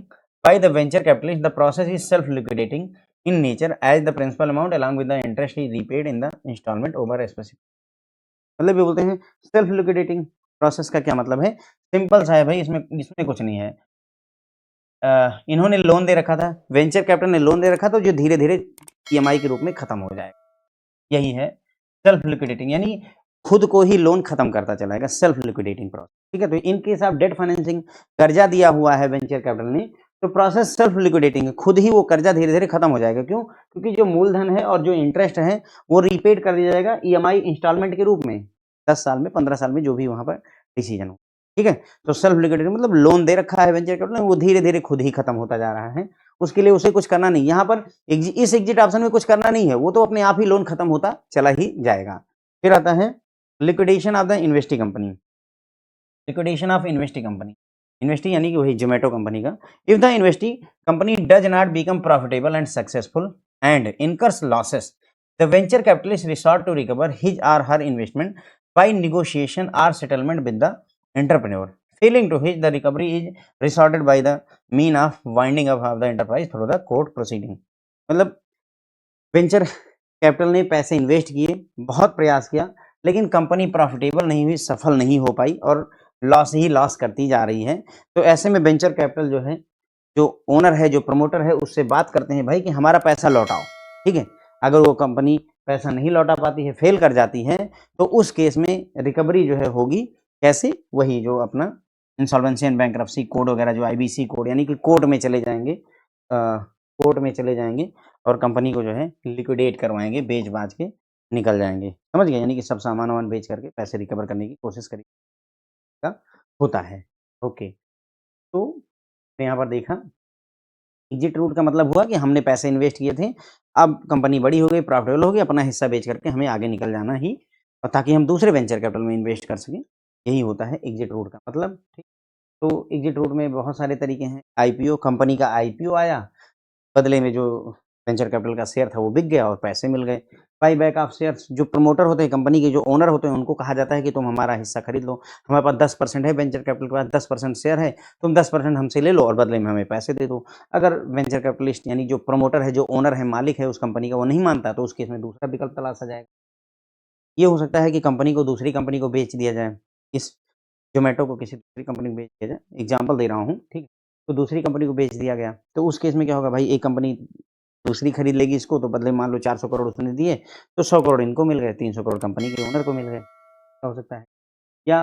by the venture capitalist the process is self liquidating in nature as the principal amount along with the interest is repaid in the installment over specific. मतलब ये बोलते हैं self liquidating process का क्या मतलब है? Simple सा है भाई, इसमें इसमें कुछ नहीं है। इन्होंने लोन दे रखा था, वेंचर कैपिटल ने लोन दे रखा था जो धीरे धीरे ईएमआई के रूप में खत्म हो जाएगा। यही है सेल्फ लिक्विडेटिंग, यानी खुद को ही लोन खत्म करता चलाएगा, सेल्फ लिक्विडेटिंग प्रोसेस। ठीक है, तो इन केस ऑफ डेट फाइनेंसिंग, कर्जा दिया हुआ है वेंचर कैपिटल ने, तो प्रोसेस सेल्फ लिक्विडेटिंग है, खुद ही वो कर्जा धीरे धीरे खत्म हो जाएगा। क्यों? क्योंकि जो मूलधन है और जो इंटरेस्ट है वो रीपेड कर दिया जाएगा ईएमआई इंस्टॉलमेंट के रूप में, 10 साल में, 15 साल में, जो भी वहां पर डिसीजन हो। ठीक है, तो सेल्फ लिक्विडेटिंग मतलब लोन दे रखा है वेंचर कैपिटल ने, वो धीरे धीरे खुद ही खत्म होता जा रहा है, उसके लिए उसे कुछ करना नहीं। यहाँ पर इस एग्जिट ऑप्शन में कुछ करना नहीं है, वो तो अपने आप ही लोन खत्म होता चला ही जाएगा। फिर आता है liquidation of the investee company, liquidation of investee company, investee यानी कि वही जोमेटो कंपनी का। If the investee company does not become profitable and successful and incurs losses, the venture capitalist resort to recover his और her investment by negotiation or settlement with the entrepreneur. Failing to which the recovery is resorted by the mean of winding up of the enterprise through the court proceeding। मतलब venture capital ने पैसे invest किए, बहुत प्रयास किया, लेकिन company profitable नहीं हुई, सफल नहीं हो पाई और लॉस ही लॉस करती जा रही है। तो ऐसे में वेंचर कैपिटल जो है, जो ओनर है, जो प्रमोटर है, उससे बात करते हैं भाई कि हमारा पैसा लौटाओ। ठीक है, अगर वो कंपनी पैसा नहीं लौटा पाती है, फेल कर जाती है, तो उस केस में रिकवरी जो है होगी कैसे? वही जो अपना इंसॉल्वेंसी एंड बैंक्रप्सी कोड वगैरह, जो आईबीसी कोड, यानी कि कोर्ट में चले जाएंगे, कोर्ट में चले जाएंगे और कंपनी को जो है लिक्विडेट करवाएंगे, बेच बाच के निकल जाएंगे। समझ गए? यानी कि सब सामान वामान बेच करके पैसे रिकवर करने की कोशिश करेगा, होता है। ओके, तो यहाँ पर देखा एग्जिट रूट का मतलब हुआ कि हमने पैसे इन्वेस्ट किए थे, अब कंपनी बड़ी हो गई, प्रॉफिटेबल हो गई, अपना हिस्सा बेच करके हमें आगे निकल जाना ही, और ताकि हम दूसरे वेंचर कैपिटल में इन्वेस्ट कर सकें। यही होता है एग्जिट रूट का मतलब। ठीक, तो एग्जिट रूट में बहुत सारे तरीके हैं। आईपीओ, कंपनी का आईपीओ आया, बदले में जो वेंचर कैपिटल का शेयर था वो बिक गया और पैसे मिल गए। बाई बैक ऑफ शेयर्स, जो प्रमोटर होते हैं, कंपनी के जो ओनर होते हैं, उनको कहा जाता है कि तुम हमारा हिस्सा खरीद लो, हमारे पास 10% है, वेंचर कैपिटल के पास 10% शेयर है, तुम 10% हमसे ले लो और बदले में हमें पैसे दे दो। अगर वेंचर कैपिटलिस्ट यानी जो प्रमोटर है, जो ओनर है, मालिक है उस कंपनी का, वो नहीं मानता, तो उस केस में दूसरा विकल्प तलाशा जाएगा। ये हो सकता है कि कंपनी को दूसरी कंपनी को बेच दिया जाए, इस ज़ोमैटो को किसी दूसरी कंपनी को बेच दिया जाए, एग्ज़ाम्पल दे रहा हूँ, ठीक है? तो दूसरी कंपनी को बेच दिया गया, तो उस केस में क्या होगा भाई, एक कंपनी दूसरी खरीद लेगी इसको, तो बदले में मान लो 400 करोड़ उसने दिए, तो 100 करोड़ इनको मिल गए, 300 करोड़ कंपनी के ओनर को मिल गए, ऐसा हो सकता है। या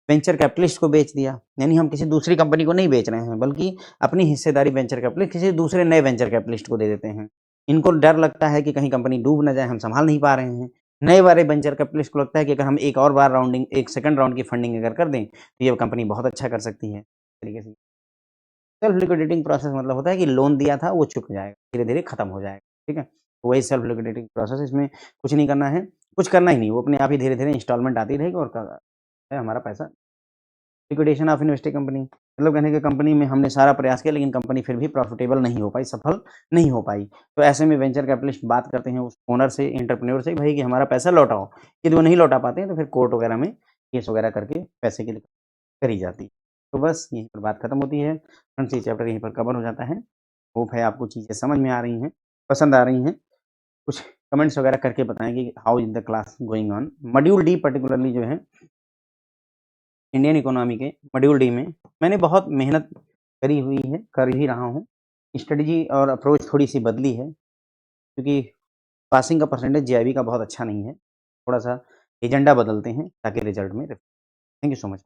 वेंचर कैपिटलिस्ट को बेच दिया, यानी हम किसी दूसरी कंपनी को नहीं बेच रहे हैं, बल्कि अपनी हिस्सेदारी वेंचर कैपिटलिस्ट किसी दूसरे नए वेंचर कैपिटलिस्ट को दे देते हैं। इनको डर लगता है कि कहीं कंपनी डूब ना जाए, हम सँभाल नहीं पा रहे हैं। नए वाले वेंचर कैपिटलिस्ट को लगता है कि अगर हम एक और बार राउंडिंग, एक सेकंड राउंड की फंडिंग अगर कर दें, तो ये कंपनी बहुत अच्छा कर सकती है, इस तरीके से। सेल्फ लिक्विडेटिंग प्रोसेस मतलब होता है कि लोन दिया था वो चुक जाएगा, धीरे-धीरे खत्म हो जाएगा, ठीक है? तो वही सेल्फ लिक्विडेटिंग प्रोसेस, इसमें कुछ नहीं करना है, कुछ करना ही नहीं, वो अपने आप ही धीरे-धीरे इंस्टॉलमेंट आती रहेगी और क है हमारा पैसा। लिक्विडेशन ऑफ इन्वेस्टेड कंपनी मतलब कहने की कंपनी में हमने सारा प्रयास किया, लेकिन कंपनी फिर भी प्रॉफिटेबल नहीं हो पाई, सफल नहीं हो पाई। तो ऐसे में वेंचर कैपिटलिस्ट बात करते हैं उस ओनर से, एंटरप्रेन्योर से, भाई कि हमारा पैसा लौटाओ। यदि वो नहीं लौटा पाते हैं तो फिर कोर्ट वगैरह में केस वगैरह करके पैसे की करी जाती है। तो बस यहीं पर बात खत्म होती है। फ्रेंड्स, ये चैप्टर यहीं पर कवर हो जाता है। होप है आपको चीज़ें समझ में आ रही हैं, पसंद आ रही हैं। कुछ कमेंट्स वगैरह करके बताएँ कि how is the class going on. Module D particularly जो है इंडियन इकोनॉमी के मॉड्यूल डी में मैंने बहुत मेहनत करी हुई है, कर ही रहा हूँ। स्ट्रेटजी और अप्रोच थोड़ी-सी बदली है, क्योंकि पासिंग का परसेंटेज जेईबी का बहुत अच्छा नहीं है। थोड़ा-सा एजेंडा बदलते हैं ताकि रिज़ल्ट में थैंक यू सो मच।